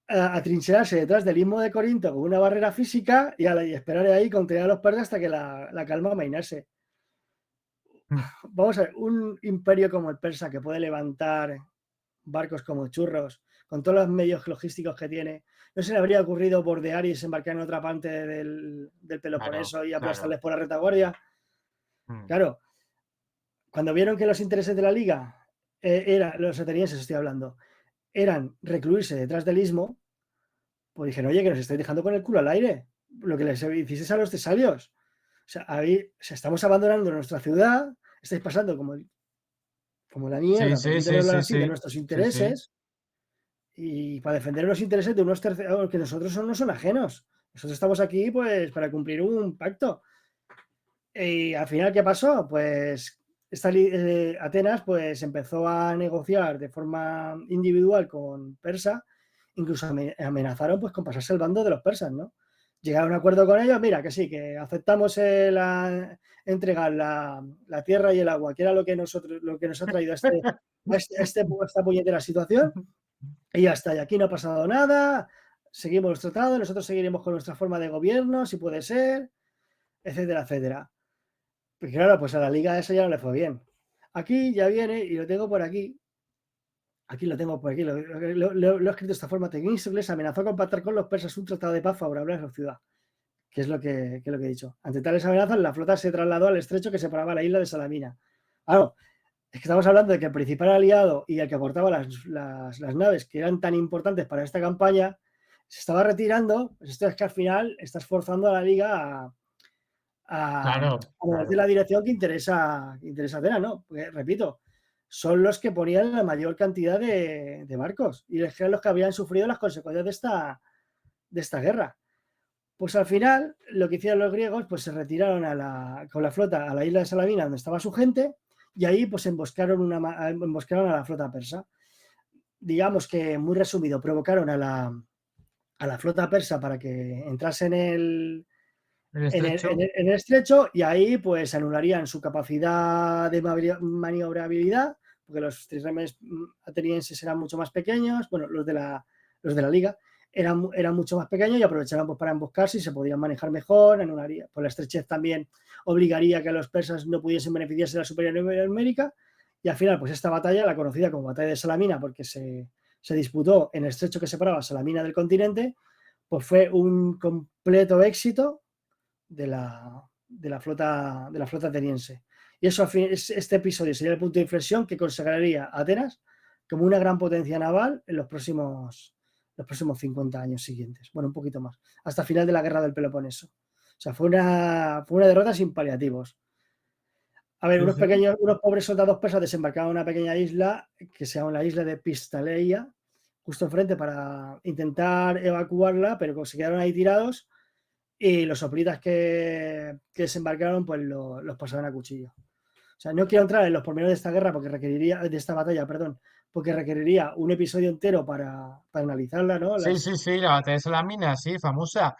atrincherarse detrás del istmo de Corinto con una barrera física y esperar ahí contener a los persas hasta que la calma amainase. Mm, Vamos a ver, un imperio como el persa que puede levantar barcos como churros, con todos los medios logísticos que tiene, ¿no se le habría ocurrido bordear y desembarcar en otra parte del claro, Peloponeso y claro. aplastarles por la retaguardia? Mm, Claro, cuando vieron que los intereses de la liga, los atenienses estoy hablando, eran recluirse detrás del istmo, pues dijeron, oye, que nos estáis dejando con el culo al aire, lo que les hicisteis a los tesalios. O sea, estamos abandonando nuestra ciudad, estáis pasando como la sí, mierda, sí, sí, permíteme hablar sí, así, de sí. nuestros Sí, sí. intereses, y para defender los intereses de unos terceros que nosotros no son ajenos. Nosotros estamos aquí pues para cumplir un pacto. Y al final, ¿qué pasó? Pues Atenas pues empezó a negociar de forma individual con Persa, incluso amenazaron pues con pasarse el bando de los persas, ¿no? Llegaron a un acuerdo con ellos, mira, que sí, que aceptamos entregar la tierra y el agua, que era lo que nos ha traído esta puñetera situación, y ya está, y aquí no ha pasado nada, seguimos los tratados, nosotros seguiremos con nuestra forma de gobierno, si puede ser, etcétera, etcétera. Pues claro, pues a la liga eso ya no le fue bien. Aquí ya viene, y lo tengo por aquí lo tengo por aquí, lo he escrito de esta forma: Temístocles amenazó con pactar con los persas un tratado de paz favorable a la ciudad, que es lo que he dicho. Ante tales amenazas, la flota se trasladó al estrecho que separaba la isla de Salamina. Claro, es que estamos hablando de que el principal aliado y el que aportaba las naves que eran tan importantes para esta campaña se estaba retirando. Pues esto es que al final estás forzando a la liga Claro, a moverte claro. la dirección que interesa a Atenas, ¿no? Porque, repito, son los que ponían la mayor cantidad de barcos y eran los que habían sufrido las consecuencias de esta guerra. Pues al final, lo que hicieron los griegos, pues se retiraron con la flota a la isla de Salamina, donde estaba su gente, y ahí pues emboscaron a la flota persa. Digamos que, muy resumido, provocaron a la flota persa para que entrase El estrecho. en el estrecho, y ahí pues anularían su capacidad de maniobrabilidad, porque los triremes atenienses eran mucho más pequeños, bueno, los de la liga eran mucho más pequeños y aprovechaban pues, para emboscarse y se podían manejar mejor, anularía, pues la estrechez también obligaría que a los persas no pudiesen beneficiarse de la superioridad numérica, y al final pues esta batalla, la conocida como batalla de Salamina, porque se disputó en el estrecho que separaba Salamina del continente, pues fue un completo éxito de la flota ateniense. Y eso, este episodio sería el punto de inflexión que consagraría a Atenas como una gran potencia naval en los próximos 50 años siguientes. Bueno, un poquito más. Hasta el final de la guerra del Peloponeso. O sea, fue una derrota sin paliativos. A ver, Sí, sí. unos pobres soldados persas desembarcaron en una pequeña isla que se llama la isla de Pistaleia, justo enfrente, para intentar evacuarla, pero se quedaron ahí tirados y los hoplitas que desembarcaron pues los pasaron a cuchillo. O sea, no quiero entrar en los pormenores de esta guerra porque de esta batalla, perdón, porque requeriría un episodio entero para analizarla, ¿no? Sí, sí, sí, la batalla de Salamina, sí, famosa.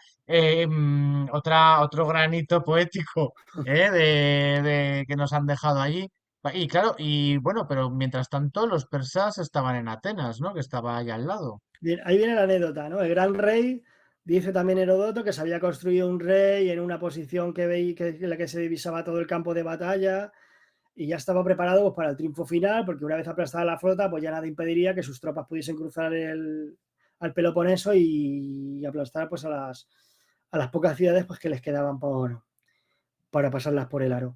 Otro granito poético, que nos han dejado allí. Y claro, y bueno, pero mientras tanto los persas estaban en Atenas, ¿no? Que estaba ahí al lado. Bien, ahí viene la anécdota, ¿no? El gran rey, dice también Heródoto, que se había construido un rey en una posición en la que se divisaba todo el campo de batalla y ya estaba preparado pues, para el triunfo final, porque una vez aplastada la flota, pues ya nada impediría que sus tropas pudiesen cruzar al Peloponeso y aplastar pues, a las pocas ciudades pues, que les quedaban para pasarlas por el aro.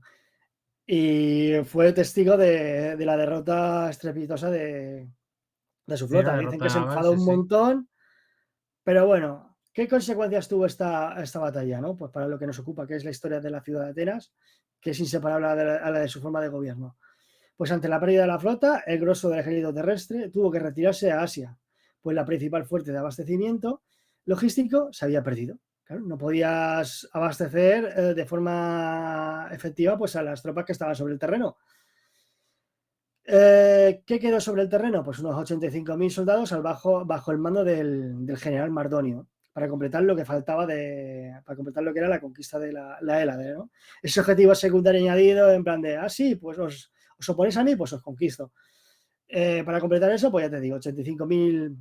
Y fue testigo de la derrota estrepitosa de su Sí, la flota. Dicen derrota que se naval, enfadó sí, un sí. montón, pero bueno, ¿qué consecuencias tuvo esta batalla? ¿No? Pues para lo que nos ocupa, que es la historia de la ciudad de Atenas, que es inseparable a la de su forma de gobierno. Pues ante la pérdida de la flota, el grosso del ejército terrestre tuvo que retirarse a Asia, pues la principal fuente de abastecimiento logístico se había perdido. Claro, no podías abastecer de forma efectiva pues, a las tropas que estaban sobre el terreno. ¿Qué quedó sobre el terreno? Pues unos 85.000 soldados bajo el mando del general Mardonio, para completar lo que faltaba para completar lo que era la conquista de la Hélade, ¿no? Ese objetivo secundario añadido en plan de, sí, pues os oponéis a mí, pues os conquisto. Para completar eso, pues ya te digo, 85.000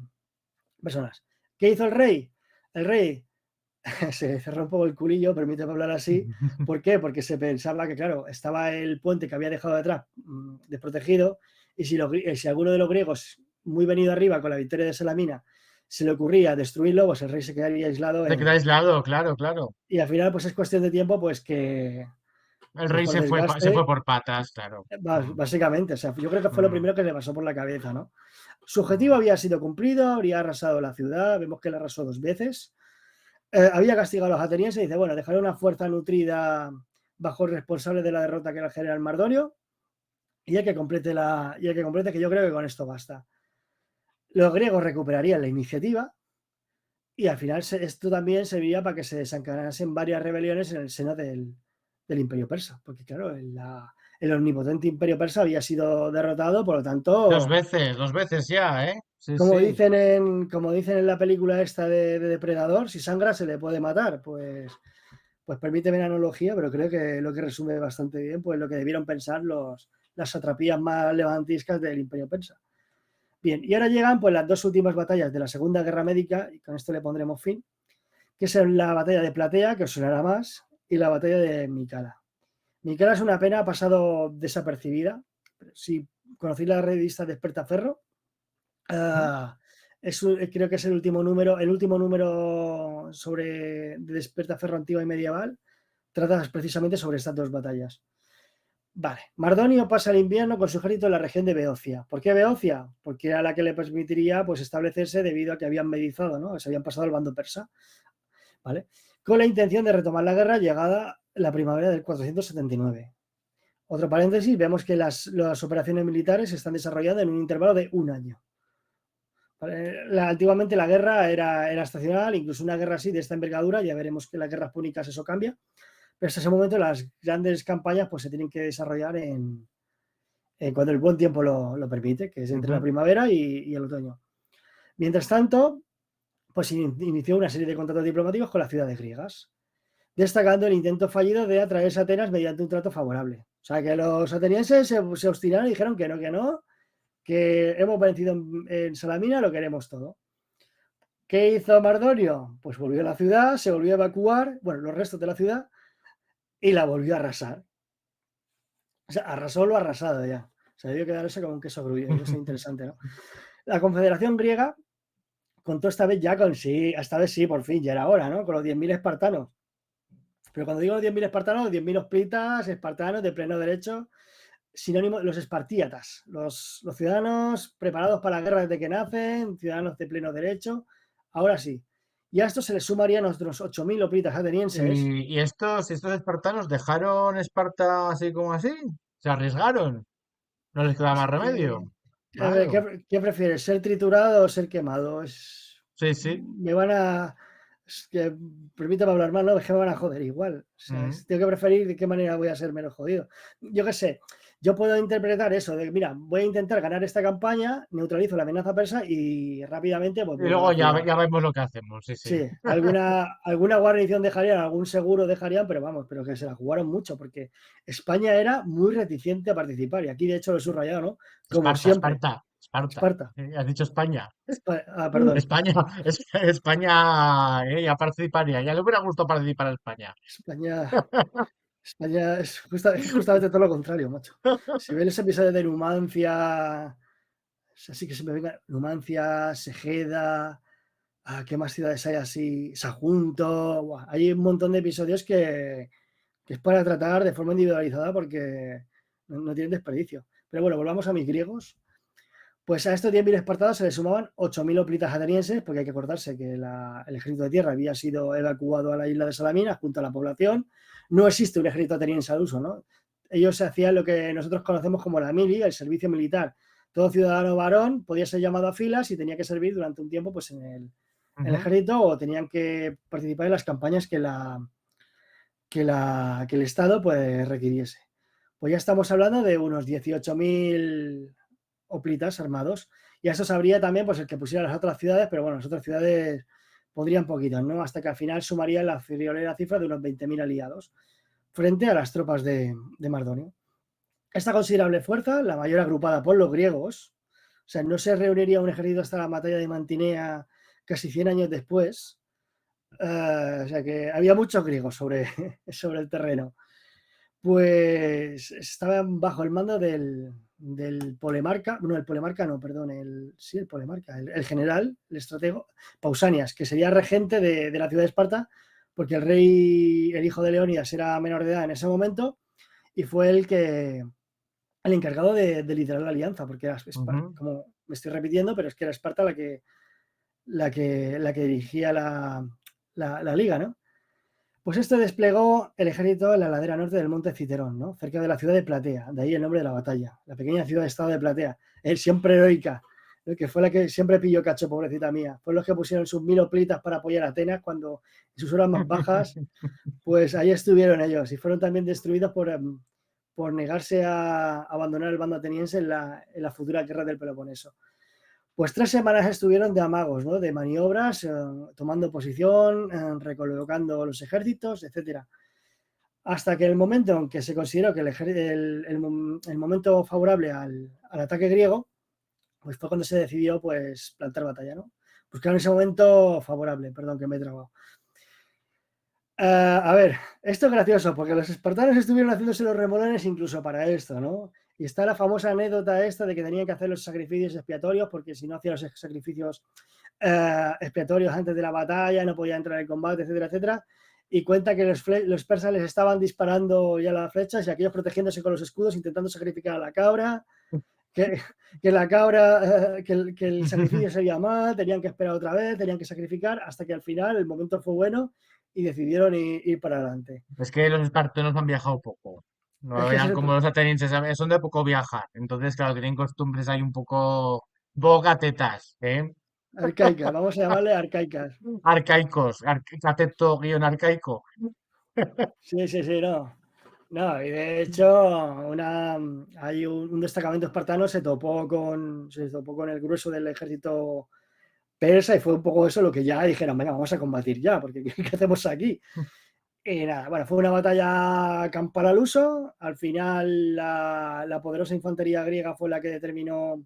personas. ¿Qué hizo el rey? El rey se cerró un poco el culillo, permíteme hablar así. ¿Por qué? Porque se pensaba que, claro, estaba el puente que había dejado detrás desprotegido, y si alguno de los griegos, muy venido arriba con la victoria de Salamina, se le ocurría destruirlo, pues el rey se quedaría aislado Se queda aislado, claro, claro. y al final pues es cuestión de tiempo pues que El pues rey por se fue desgaste, por patas, claro. Mm, básicamente, o sea, yo creo que fue lo mm. primero que le pasó por la cabeza, ¿no? Su objetivo Mm. había sido cumplido, habría arrasado la ciudad, vemos que la arrasó 2 veces. Había castigado a los atenienses y dice, bueno, dejaré una fuerza nutrida bajo el responsable de la derrota, que era el general Mardonio, y hay que complete que yo creo que con esto basta. Los griegos recuperarían la iniciativa y al final esto también serviría para que se desencadenasen varias rebeliones en el seno del Imperio Persa, porque claro, el omnipotente Imperio Persa había sido derrotado, por lo tanto, Dos veces ya, ¿eh? Sí, como sí. dicen como dicen en la película esta de Depredador, si sangra se le puede matar, pues permíteme la analogía, pero creo que lo que resume bastante bien, pues lo que debieron pensar las satrapías más levantiscas del Imperio Persa. Bien, y ahora llegan pues las dos últimas batallas de la Segunda Guerra Médica, y con esto le pondremos fin, que es la batalla de Platea, que os sonará más, y la batalla de Mikala. Mikala es una pena, ha pasado desapercibida. Si conocéis la revista Despertaferro, ¿Mm? creo que es el último número de Despertaferro antigua y medieval, trata precisamente sobre estas dos batallas. Vale, Mardonio pasa el invierno con su ejército en la región de Beocia. ¿Por qué Beocia? Porque era la que le permitiría pues, establecerse debido a que habían medizado, ¿no? Se habían pasado al bando persa, ¿vale? Con la intención de retomar la guerra llegada la primavera del 479. Otro paréntesis, vemos que las operaciones militares se están desarrollando en un intervalo de un año. Antiguamente la guerra era estacional, incluso una guerra así de esta envergadura, ya veremos que en las guerras púnicas eso cambia, pero hasta ese momento las grandes campañas pues, se tienen que desarrollar cuando el buen tiempo lo permite, que es entre la Ujú. primavera y el otoño. Mientras tanto, pues inició una serie de contratos diplomáticos con las ciudades griegas, destacando el intento fallido de atraerse a Atenas mediante un trato favorable. O sea, que los atenienses se obstinaron y dijeron que hemos vencido en Salamina, lo queremos todo. ¿Qué hizo Mardonio? Pues volvió a la ciudad, se volvió a evacuar, bueno, los restos de la ciudad, y la volvió a arrasar. O sea, arrasó lo arrasado ya. Se debió quedar eso como un queso gruyo, y eso es interesante, ¿no? La Confederación Griega contó esta vez sí, por fin, ya era hora, ¿no? Con los 10.000 espartanos. Pero cuando digo los 10.000 espartanos, los 10.000 hoplitas, espartanos de pleno derecho, sinónimo, los espartíatas, los ciudadanos preparados para la guerra desde que nacen, ciudadanos de pleno derecho. Ahora sí. Y a esto se le sumarían otros 8.000 hoplitas atenienses. Y estos espartanos dejaron Esparta así como así? ¿Se arriesgaron? ¿No les queda más Es remedio? que, a ver, Claro. ¿qué prefieres? ¿Ser triturado o ser quemado? Sí, sí. Me van a. Es que, permítame hablar mal, ¿no? Es que me van a joder igual. O sea, Mm. tengo que preferir de qué manera voy a ser menos jodido. Yo qué sé, yo puedo interpretar eso de, mira, voy a intentar ganar esta campaña, neutralizo la amenaza persa y rápidamente pues Y vuelvo a luego la ya, ciudad. ya vemos lo que hacemos, sí, sí. Sí, alguna guarnición dejarían, algún seguro dejarían, pero vamos, pero que se la jugaron mucho, porque España era muy reticente a participar, y aquí de hecho lo he subrayado, ¿no? Como Esparta, siempre, Esparta, Esparta. Esparta. Has dicho España. Perdón, España, España, ya participaría. Ya le hubiera gustado participar a España. España, España es justamente todo lo contrario, macho. Si ven ese episodio de Numancia, así que se me venga Numancia, Segeda, ¿qué más ciudades hay así? Sagunto, buah, hay un montón de episodios que es para tratar de forma individualizada porque no tienen desperdicio. Pero bueno, volvamos a mis griegos. Pues a estos 10.000 espartanos se le sumaban 8.000 hoplitas atenienses, porque hay que acordarse que el ejército de tierra había sido evacuado a la isla de Salamina junto a la población. No existe un ejército ateniense al uso, ¿no? Ellos se hacían lo que nosotros conocemos como la mili, el servicio militar. Todo ciudadano varón podía ser llamado a filas y tenía que servir durante un tiempo pues, en el Ujú. ejército, o tenían que participar en las campañas que el Estado pues, requiriese. Pues ya estamos hablando de unos 18.000 hoplitas armados. Y a eso sabría también pues, el que pusiera las otras ciudades, pero bueno, las otras ciudades podrían poquitos, ¿no? Hasta que al final sumaría la friolera cifra de unos 20.000 aliados frente a las tropas de Mardonio. Esta considerable fuerza, la mayor agrupada por los griegos, o sea, no se reuniría un ejército hasta la batalla de Mantinea casi 100 años después, o sea que había muchos griegos sobre el terreno. Pues estaban bajo el mando del Polemarca, no, el Polemarca no, perdón, el Polemarca, el general, el estratego, Pausanias, que sería regente de la ciudad de Esparta, porque el hijo de Leónidas era menor de edad en ese momento, y fue el encargado de liderar la alianza, porque era Ujú. como me estoy repitiendo, pero es que era Esparta la que dirigía la liga, ¿no? Pues este desplegó el ejército en la ladera norte del monte Citerón, ¿no? Cerca de la ciudad de Platea, de ahí el nombre de la batalla, la pequeña ciudad-estado de Platea, siempre heroica, que fue la que siempre pilló cacho, pobrecita mía. Fue los que pusieron sus 1000 hoplitas para apoyar a Atenas cuando en sus horas más bajas, pues ahí estuvieron ellos y fueron también destruidos por negarse a abandonar el bando ateniense en la futura guerra del Peloponeso. Pues 3 semanas estuvieron de amagos, ¿no? De maniobras, tomando posición, recolocando los ejércitos, etcétera. Hasta que el momento en que se consideró que el momento favorable al ataque griego, pues fue cuando se decidió pues plantar batalla, ¿no? Buscaron ese momento favorable, perdón que me he trabado. A ver, esto es gracioso porque los espartanos estuvieron haciéndose los remolones incluso para esto, ¿no? Y está la famosa anécdota esta de que tenían que hacer los sacrificios expiatorios porque si no hacían los sacrificios expiatorios antes de la batalla no podía entrar en combate, etcétera, etcétera. Y cuenta que los persas les estaban disparando ya las flechas y aquellos protegiéndose con los escudos intentando sacrificar a la cabra, que la cabra, que el sacrificio sería mal, tenían que esperar otra vez, tenían que sacrificar hasta que al final el momento fue bueno y decidieron ir para adelante. Es que los espartanos han viajado poco. Es No que ese eran es como los atenienses, son de poco viajar. Entonces, claro, tienen costumbres ahí un poco gatetas, ¿eh? arcaicas, vamos a llamarle arcaicas. Arcaicos, cateto guión arcaico. Sí, sí, sí, no. No, y de hecho, hay un destacamento espartano se topó con el grueso del ejército persa y fue un poco eso lo que ya dijeron, venga, vamos a combatir ya, porque ¿qué hacemos aquí? Y nada, bueno, fue una batalla campal al uso. Al final, la poderosa infantería griega fue la que determinó,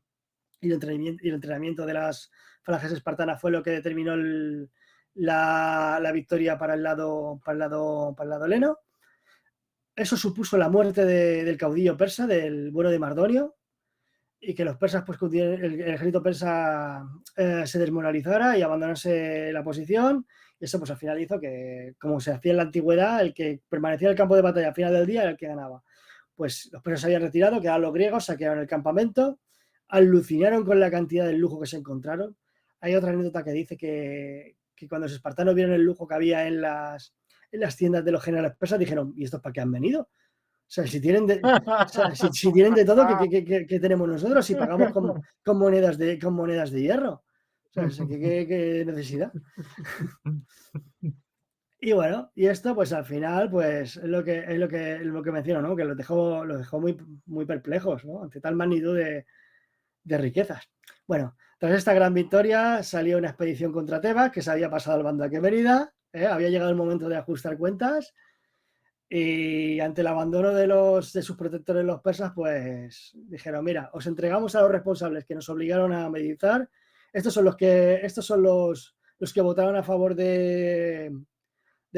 y el entrenamiento de las falanges espartanas fue lo que determinó la victoria para el lado heleno. Eso supuso la muerte del caudillo persa, del bueno de Mardonio, y que los persas, pues el ejército persa se desmoralizara y abandonase la posición. Y eso, pues al final hizo que, como se hacía en la antigüedad, el que permanecía en el campo de batalla al final del día era el que ganaba. Pues los persas se habían retirado, quedaron los griegos, saquearon el campamento, alucinaron con la cantidad del lujo que se encontraron. Hay otra anécdota que dice que cuando los espartanos vieron el lujo que había en las tiendas de los generales persas, dijeron, ¿y estos para qué han venido? O sea, si tienen de todo, ¿qué tenemos nosotros si pagamos con monedas de hierro? O sea, ¿qué necesidad? Y bueno, y esto pues al final pues es lo que menciono, ¿no? Que los dejó muy perplejos, ¿no? Ante tal magnitud de riquezas. Bueno, tras esta gran victoria salió una expedición contra Tebas, que se había pasado al bando aquemenida, había llegado el momento de ajustar cuentas. Y ante el abandono de sus protectores los persas, pues dijeron, mira, os entregamos a los responsables que nos obligaron a meditar. Estos son los que votaron a favor de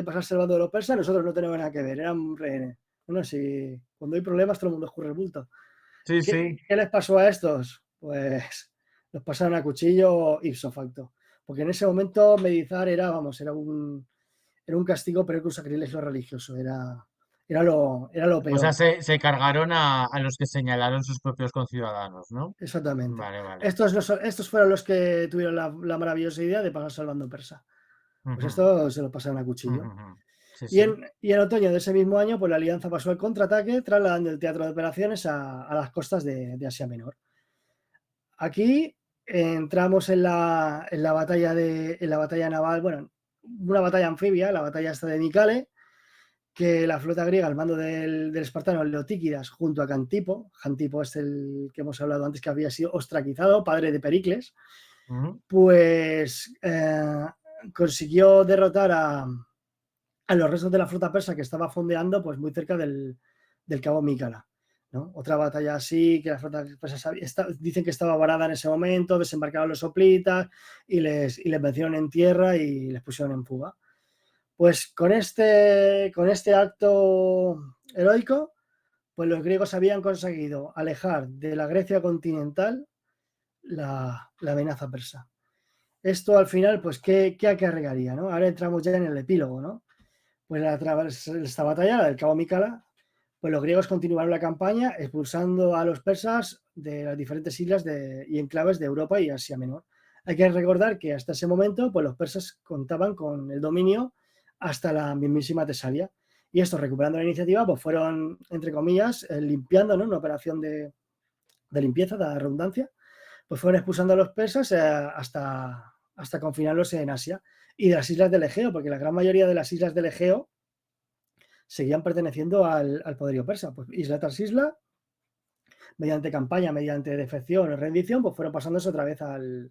pasarse al bando de los persas. Nosotros no tenemos nada que ver, eran rehenes. Bueno, si cuando hay problemas todo el mundo escurre el bulto. Sí, ¿Qué, sí. qué les pasó a estos? Pues los pasaron a cuchillo ipso facto. Porque en ese momento meditar era un castigo, pero era un sacrilegio religioso. Era lo O sea, peor. se cargaron a los que señalaron sus propios conciudadanos, ¿no? Exactamente. Vale, vale. Estos fueron los que tuvieron la maravillosa idea de pasarse al bando persa. Pues Ujú, esto se lo pasaron a ujú, cuchillo. ujú. Sí, Y sí. en, y en otoño de ese mismo año, pues la alianza pasó al contraataque, trasladando el teatro de operaciones a las costas de Asia Menor. Aquí entramos en la batalla naval, bueno, una batalla anfibia, la batalla esta de Micale, que la flota griega al mando del espartano Leotíquidas junto a Jantipo es el que hemos hablado antes que había sido ostracizado, padre de Pericles, Ujú. pues consiguió derrotar a los restos de la flota persa que estaba fondeando pues muy cerca del cabo Mícala, ¿no? Otra batalla así, que la flota persa dicen que estaba varada en ese momento, desembarcaron los soplitas y les vencieron en tierra y les pusieron en fuga. Pues con este acto heroico, pues los griegos habían conseguido alejar de la Grecia continental la amenaza persa. Esto al final, pues, ¿qué acarrearía, ¿no? Ahora entramos ya en el epílogo, ¿no? Pues través de esta batalla, del cabo Mícala, pues los griegos continuaron la campaña expulsando a los persas de las diferentes islas y enclaves de Europa y Asia Menor. Hay que recordar que hasta ese momento, pues los persas contaban con el dominio hasta la mismísima Tesalia. Y estos, recuperando la iniciativa, pues fueron, entre comillas, limpiando, ¿no? Una operación de limpieza, de redundancia, pues fueron expulsando a los persas hasta confinarlos en Asia y de las islas del Egeo, porque la gran mayoría de las islas del Egeo seguían perteneciendo al poderío persa. Pues isla tras isla, mediante campaña, mediante defección o rendición, pues fueron pasándose otra vez al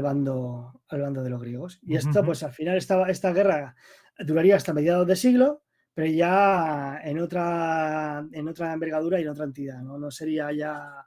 bando de los griegos. Y esto, Ujú. pues al final, esta guerra duraría hasta mediados de siglo, pero ya en otra envergadura y en otra entidad, ¿no? No sería ya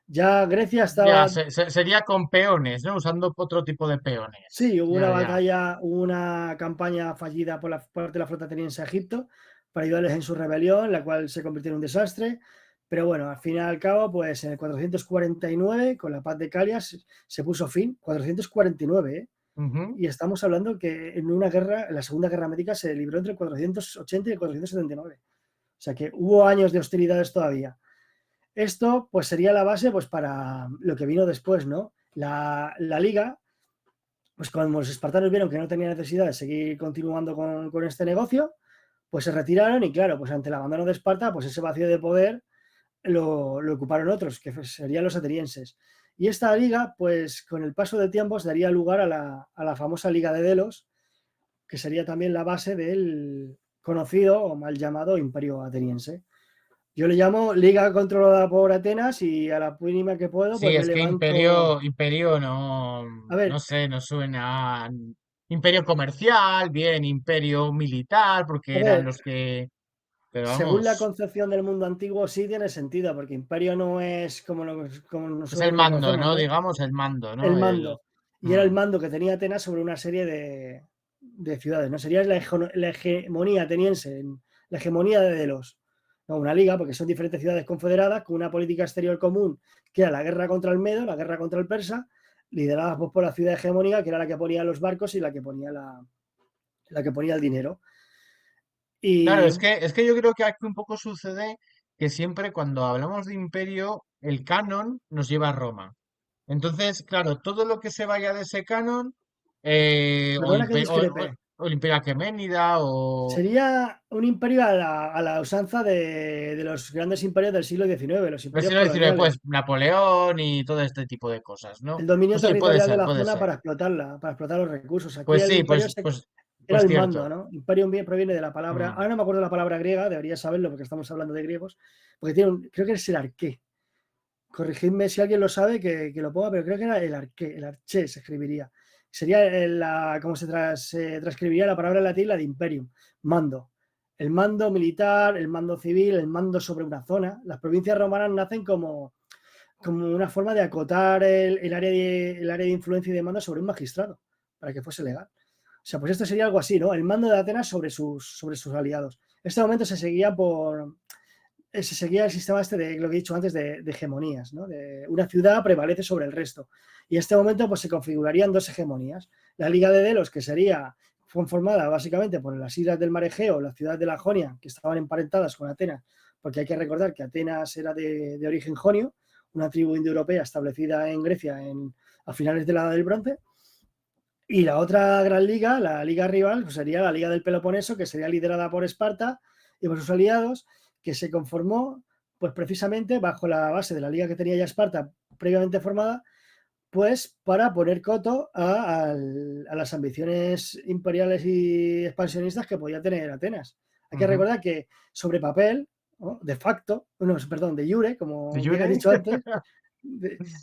Grecia Ya, estaba. sería con peones, ¿no? Usando otro tipo de peones. Sí, hubo una Ya, ya. batalla, hubo una campaña fallida por la parte de la flota ateniense a Egipto para ayudarles en su rebelión, la cual se convirtió en un desastre. Pero bueno, al fin y al cabo, pues en el 449, con la paz de Calias, se puso fin. 449, ¿eh? Ujú. Y estamos hablando que en una guerra, en la Segunda Guerra Médica, se libró entre el 480 y el 479. O sea que hubo años de hostilidades todavía. Esto, pues sería la base, pues para lo que vino después, ¿no? La liga, pues cuando los espartanos vieron que no tenía necesidad de seguir continuando con este negocio, pues se retiraron y claro, pues ante el abandono de Esparta, pues ese vacío de poder lo ocuparon otros, que serían los atenienses. Y esta liga, pues con el paso del tiempo, se daría lugar a la famosa Liga de Delos, que sería también la base del conocido o mal llamado Imperio Ateniense. Yo le llamo Liga controlada por Atenas y a la mínima que puedo, pues Sí, me es que levanto. imperio no, A no ver, sé, no suena a imperio comercial, bien, imperio militar, a porque eran ver, los que, pero según la vamos, concepción del mundo antiguo, sí tiene sentido, porque imperio no es como es nosotros el lo mando, conocemos, ¿no? ¿no? Digamos el mando, El ¿no? mando. Y era el Mm. mando que tenía Atenas sobre una serie de ciudades, ¿no? Sería la hegemonía ateniense, la hegemonía de Delos. No, una liga, porque son diferentes ciudades confederadas con una política exterior común, que era la guerra contra el Medo, la guerra contra el persa, liderada pues, por la ciudad hegemónica, que era la que ponía los barcos y la que ponía el dinero. Claro, Y es que yo creo que aquí un poco sucede que siempre cuando hablamos de imperio, el canon nos lleva a Roma. Entonces, claro, todo lo que se vaya de ese canon, perdona que discrepe. o el Imperio Aqueménida, o Sería un imperio a la usanza de los grandes imperios del siglo XIX, los el imperios siglo XIX, coloniales. pues Napoleón y todo este tipo de cosas, ¿no? El dominio Pues sí, puede territorial de ser, la puede zona ser. para explotarla, para explotar los recursos. Aquí Pues el sí, imperio era pues el mando, cierto. ¿no? Imperium proviene de la palabra, Mm. ahora no me acuerdo la palabra griega, debería saberlo porque estamos hablando de griegos, porque creo que es el arqué. Corregidme si alguien lo sabe que lo ponga, pero creo que era el arqué, el arché se escribiría. Sería como se transcribiría la palabra en latín, la de imperium, mando. El mando militar, el mando civil, el mando sobre una zona. Las provincias romanas nacen como una forma de acotar el área de influencia y de mando sobre un magistrado, para que fuese legal. O sea, pues esto sería algo así, ¿no? El mando de Atenas sobre sus aliados. En este momento se seguía el sistema este de lo que he dicho antes de hegemonías, ¿no? De una ciudad prevalece sobre el resto. Y en este momento pues se configurarían dos hegemonías. La Liga de Delos, que sería conformada básicamente por las islas del Mar Egeo, la ciudad de la Jonia, que estaban emparentadas con Atenas, porque hay que recordar que Atenas era de origen jonio, una tribu indoeuropea establecida en Grecia a finales de la Edad del Bronce. Y la otra gran liga, la liga rival, pues sería la Liga del Peloponeso, que sería liderada por Esparta y por sus aliados, que se conformó pues precisamente bajo la base de la liga que tenía ya Esparta previamente formada, pues para poner coto a las ambiciones imperiales y expansionistas que podía tener Atenas. Hay que Ujú. recordar que sobre papel, ¿no? De facto, no, perdón, de jure, ¿De como bien has Yure? dicho antes,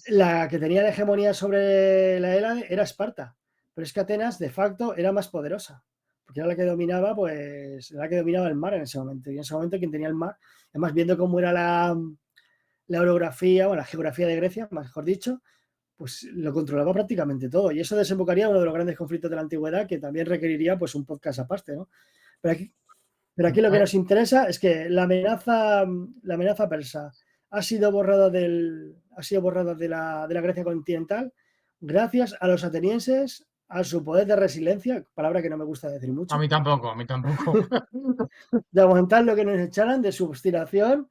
la que tenía la hegemonía sobre la Hélade era Esparta, pero es que Atenas de facto era más poderosa, porque era la que dominaba, pues, era la que dominaba el mar en ese momento, y en ese momento quien tenía el mar, además viendo cómo era la orografía o la geografía de Grecia, mejor dicho, pues lo controlaba prácticamente todo, y eso desembocaría en uno de los grandes conflictos de la antigüedad que también requeriría pues un podcast aparte, ¿no? Pero aquí, pero aquí lo que nos interesa es que la amenaza persa ha sido borrada de la Grecia continental gracias a los atenienses, a su poder de resiliencia, palabra que no me gusta decir A mucho, mí tampoco, a mí tampoco. de aguantar lo que nos echaran, de su obstinación,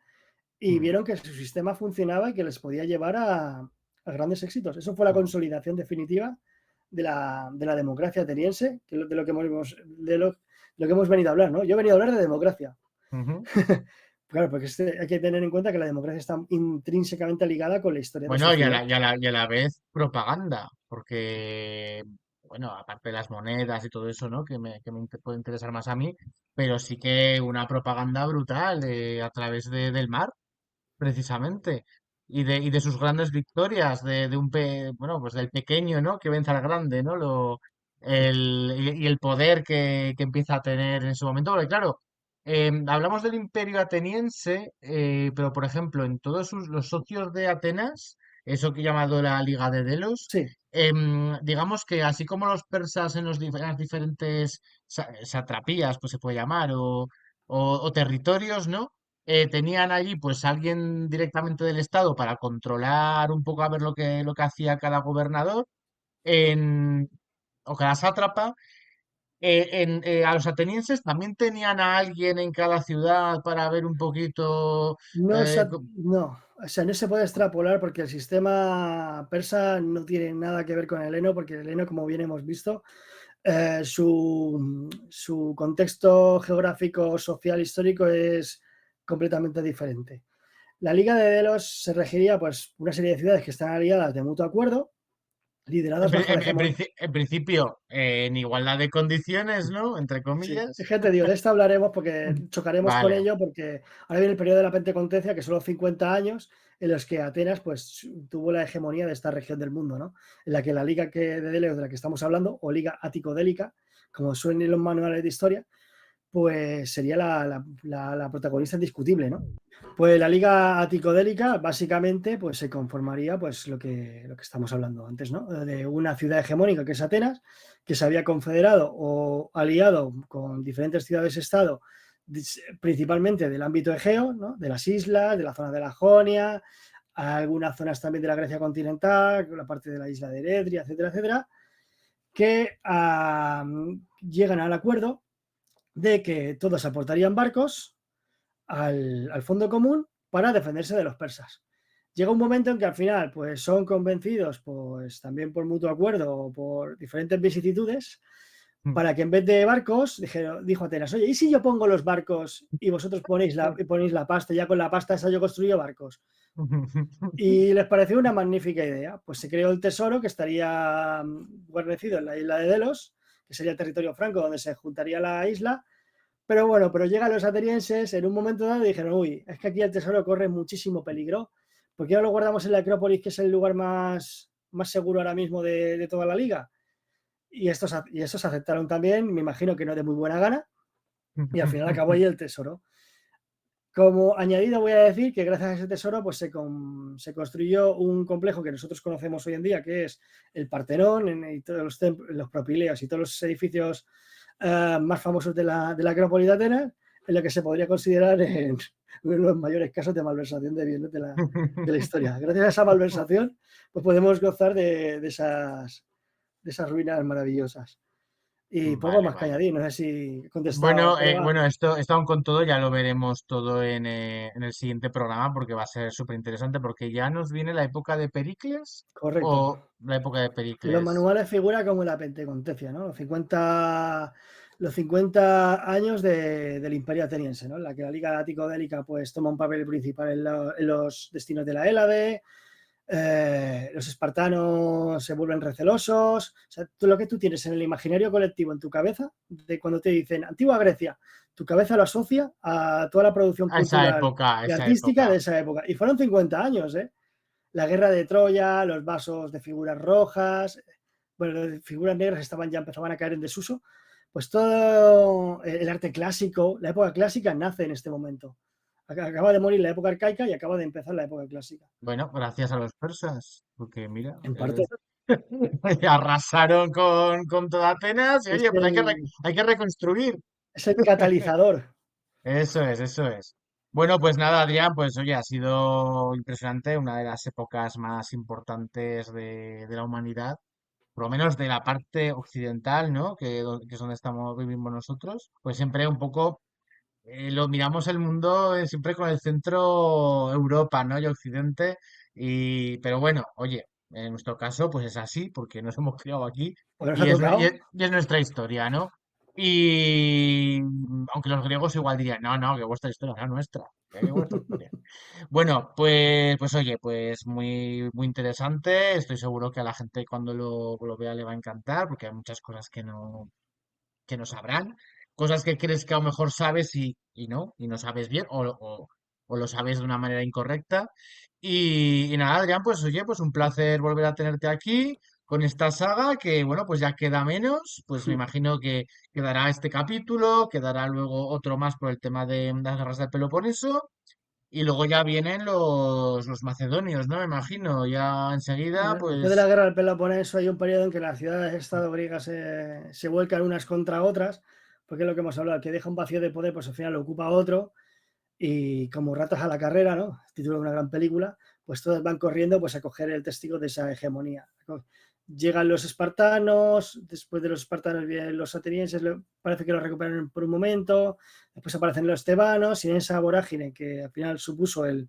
y Mm. vieron que su sistema funcionaba y que les podía llevar a grandes éxitos. Eso fue la consolidación definitiva de la democracia ateniense, que es de lo que hemos venido a hablar, ¿no? Yo he venido a hablar de democracia. Ujú. Claro, porque hay que tener en cuenta que la democracia está intrínsecamente ligada con la historia de la Bueno, sociedad. y a la vez propaganda, porque, bueno, aparte de las monedas y todo eso, ¿no? Que puede interesar más a mí, pero sí que una propaganda brutal a través del mar, precisamente, y de sus grandes victorias, de bueno, pues del pequeño, ¿no? Que vence al grande, ¿no? Correcto. Y el poder que empieza a tener en ese momento, porque claro, hablamos del imperio ateniense, pero por ejemplo, en todos los socios de Atenas, eso que he llamado la Liga de Delos, Sí, digamos que así como los persas en en las diferentes satrapías, pues se puede llamar, o territorios, ¿no? Tenían allí pues alguien directamente del Estado para controlar un poco a ver lo que hacía cada gobernador en, o cada sátrapa. A los atenienses también tenían a alguien en cada ciudad para ver un poquito. no, eh, co- no, o sea, no se puede extrapolar porque el sistema persa no tiene nada que ver con el heleno, porque el heleno, como bien hemos visto, su contexto geográfico, social, histórico es completamente diferente. La Liga de Delos se regiría pues una serie de ciudades que están aliadas de mutuo acuerdo, lideradas bajo la hegemonía. en principio, en igualdad de condiciones, ¿no? Entre Sí, comillas. fíjate, digo, de esto hablaremos porque chocaremos con Vale. ello, porque ahora viene el periodo de la Pentecontencia, que son los 50 años en los que Atenas pues, tuvo la hegemonía de esta región del mundo, ¿no? En la que la Liga de Delos de la que estamos hablando, o Liga Ático-Délica, como suelen en los manuales de historia, pues sería la protagonista indiscutible, ¿no? Pues la Liga Aticodélica básicamente pues se conformaría pues lo que estamos hablando antes, ¿no? De una ciudad hegemónica que es Atenas, que se había confederado o aliado con diferentes ciudades-estado, principalmente del ámbito egeo, ¿no? De las islas, de la zona de la Jonia, algunas zonas también de la Grecia continental, la parte de la isla de Eretria, etcétera, etcétera, que llegan al acuerdo de que todos aportarían barcos al fondo común para defenderse de los persas. Llega un momento en que al final pues son convencidos pues también por mutuo acuerdo o por diferentes vicisitudes para que en vez de barcos, dijo Atenas, oye, ¿y si yo pongo los barcos y vosotros ponéis la pasta? Ya con la pasta esa yo construyo barcos. Y les pareció una magnífica idea. Pues se creó el tesoro que estaría guarnecido en la isla de Delos, que sería el territorio franco donde se juntaría la isla, pero bueno, pero llegan los atenienses en un momento dado y dijeron, uy, es que aquí el tesoro corre muchísimo peligro. ¿Por qué no lo guardamos en la Acrópolis, que es el lugar más seguro ahora mismo de toda la liga? Y estos aceptaron también, me imagino que no de muy buena gana, y al final acabó ahí el tesoro. Como añadido voy a decir que gracias a ese tesoro pues se construyó un complejo que nosotros conocemos hoy en día, que es el Partenón, y todos los propileos y todos los edificios más famosos de la Acrópolis de Atenas, en lo que se podría considerar en uno de los mayores casos de malversación de bienes de la historia. Gracias a esa malversación, pues podemos gozar de esas ruinas maravillosas. Y poco Vale, más que vale. añadir, no sé si he contestado. Bueno, ¿Cómo va? bueno, esto aún con todo ya lo veremos todo en el siguiente programa porque va a ser súper interesante porque ya nos viene la época de Pericles Correcto. o la época de En los Pericles. manuales figura como la Pentecontecia, ¿no? Los 50 años del Imperio Ateniense, ¿no? En la que la Liga Ático-Délica pues, toma un papel principal en los destinos de la Hélade, los espartanos se vuelven recelosos. O sea, lo que tú tienes en el imaginario colectivo, en tu cabeza, de cuando te dicen Antigua Grecia, tu cabeza lo asocia a toda la producción cultural A y esa artística época. de esa época. Y fueron 50 años, ¿eh? La guerra de Troya, los vasos de figuras rojas, bueno, de figuras negras empezaban a caer en desuso, pues todo el arte clásico, la época clásica nace en este momento. Acaba de morir la época arcaica y acaba de empezar la época clásica. Bueno, gracias a los persas, porque mira, En parte arrasaron con toda Atenas y es oye, pues el, hay que reconstruir. es el catalizador. Eso es, eso es. Bueno, pues nada, Adrián, pues oye, ha sido impresionante, una de las épocas más importantes de la humanidad, por lo menos de la parte occidental, ¿no? Que es donde vivimos nosotros. Pues siempre un poco lo miramos el mundo siempre con el centro Europa, ¿no? Y Occidente. Pero bueno, oye, en nuestro caso, pues es así, porque nos hemos criado aquí Pues nos ha tocado. y es nuestra historia, ¿no? Y aunque los griegos igual dirían, no, no, que vuestra historia es la nuestra. Vuestra historia. Bueno, pues oye, pues muy interesante. Estoy seguro que a la gente cuando lo vea le va a encantar, porque hay muchas cosas que no sabrán, cosas que crees que a lo mejor sabes y no sabes bien, o lo sabes de una manera incorrecta. Y nada, Adrián, pues oye, pues un placer volver a tenerte aquí con esta saga que, bueno, pues ya queda menos, pues me imagino que quedará este capítulo, quedará luego otro más por el tema de las guerras del Peloponeso. Y luego ya vienen los macedonios, ¿no? Me imagino, ya enseguida, Después de la pues guerra del Peloponeso hay un periodo en que las ciudades-estado griegas se vuelcan unas contra otras, porque es lo que hemos hablado, el que deja un vacío de poder, pues al final lo ocupa otro, y como ratas a la carrera, ¿no? Título de una gran película, pues todos van corriendo pues a coger el testigo de esa hegemonía. Llegan los espartanos, después de los espartanos vienen los atenienses, parece que los recuperan por un momento, después aparecen los tebanos y en esa vorágine que al final supuso el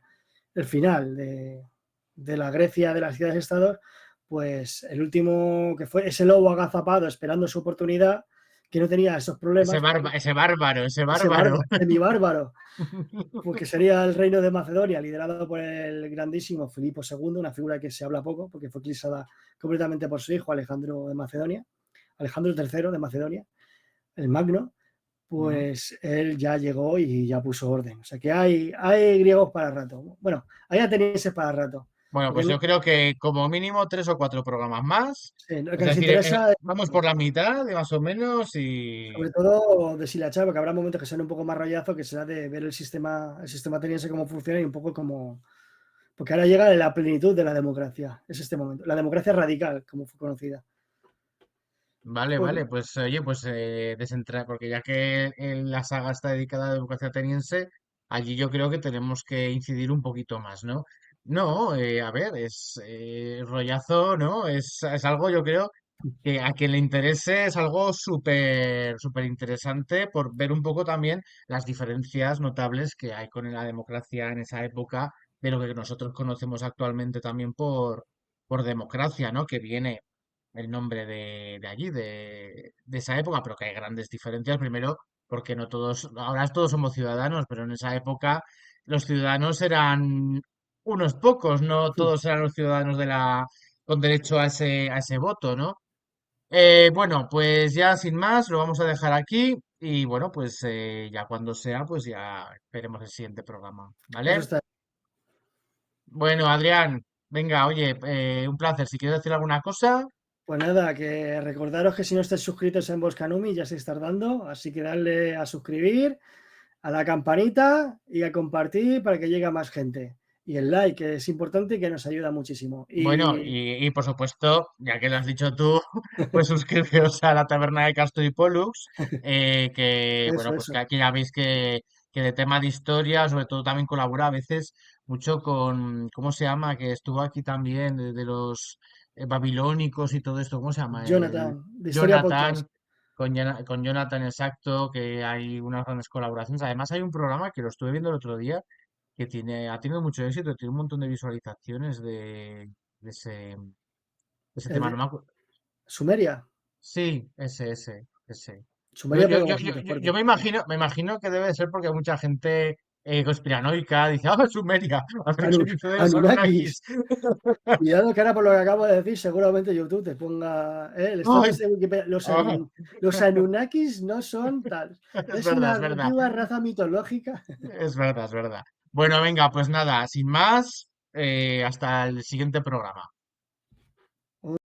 final de la Grecia de las ciudades-estados, pues el último que fue ese lobo agazapado esperando su oportunidad, que no tenía esos problemas, ese ese bárbaro. semibárbaro, porque sería el reino de Macedonia, liderado por el grandísimo Filipo II, una figura que se habla poco, porque fue eclipsada completamente por su hijo Alejandro de Macedonia, Alejandro III de Macedonia, el Magno, Ujú. pues él ya llegó y ya puso orden. O sea que hay griegos para rato. Bueno, hay atenienses para rato. Bueno, Porque pues yo creo que como mínimo 3 o 4 programas más. lo Es que nos decir, interesa es, vamos por la mitad, más o menos, sobre y todo, deshilachar, porque habrá momentos que sean un poco más rollazo, que será de ver el sistema ateniense cómo funciona y un poco como. Porque ahora llega la plenitud de la democracia. Es este momento. La democracia radical, como fue conocida. vale, Bueno, vale, pues oye, pues porque ya que la saga está dedicada a la educación ateniense, allí yo creo que tenemos que incidir un poquito más, ¿no? No, a ver, es rollazo, ¿no? Es algo, yo creo, que a quien le interese es algo súper interesante por ver un poco también las diferencias notables que hay con la democracia en esa época de lo que nosotros conocemos actualmente también por democracia, ¿no? Que viene el nombre de allí, de esa época, pero que hay grandes diferencias. Primero, porque no todos, ahora todos somos ciudadanos, pero en esa época los ciudadanos eran unos pocos, no todos eran los ciudadanos con derecho a ese voto, ¿no? Bueno, pues ya sin más, lo vamos a dejar aquí y bueno, pues ya cuando sea, pues ya veremos el siguiente programa, eso ¿vale? está. Bueno, Adrián, venga, oye, un placer. Si quieres decir alguna cosa, Pues nada, que recordaros que si no estáis suscritos en Boscanumi ya se está dando, así que darle a suscribir, a la campanita y a compartir para que llegue a más gente. Y el like, que es importante y que nos ayuda muchísimo. bueno, Y y por supuesto, ya que lo has dicho tú, pues suscribiros a la Taberna de Castro y Pollux, que bueno, pues que eso. aquí ya veis que de tema de historia, sobre todo también colabora a veces mucho con, ¿cómo se llama? Que estuvo aquí también, de los babilónicos y todo esto, ¿cómo se llama? El Jonathan, de Historia Podcast. Jonathan, con Jonathan exacto, que hay unas grandes colaboraciones. Además hay un programa que lo estuve viendo el otro día que ha tenido mucho éxito, tiene un montón de visualizaciones de ese tema. No El me acuerdo. Sumeria. Sí, ese. Sumeria pegó bastante Yo fuerte. me imagino que debe ser porque mucha gente conspiranoica dice, ah, Sumeria, a ver qué dice de los Anunnakis. Anunnakis. Cuidado que ahora por lo que acabo de decir, seguramente YouTube te ponga el status Ay, este de Wikipedia. ah, Los Anunnakis no son tal. es Es verdad, una es verdad, antigua raza mitológica. es verdad, es verdad. Bueno, venga, pues nada, sin más, hasta el siguiente programa.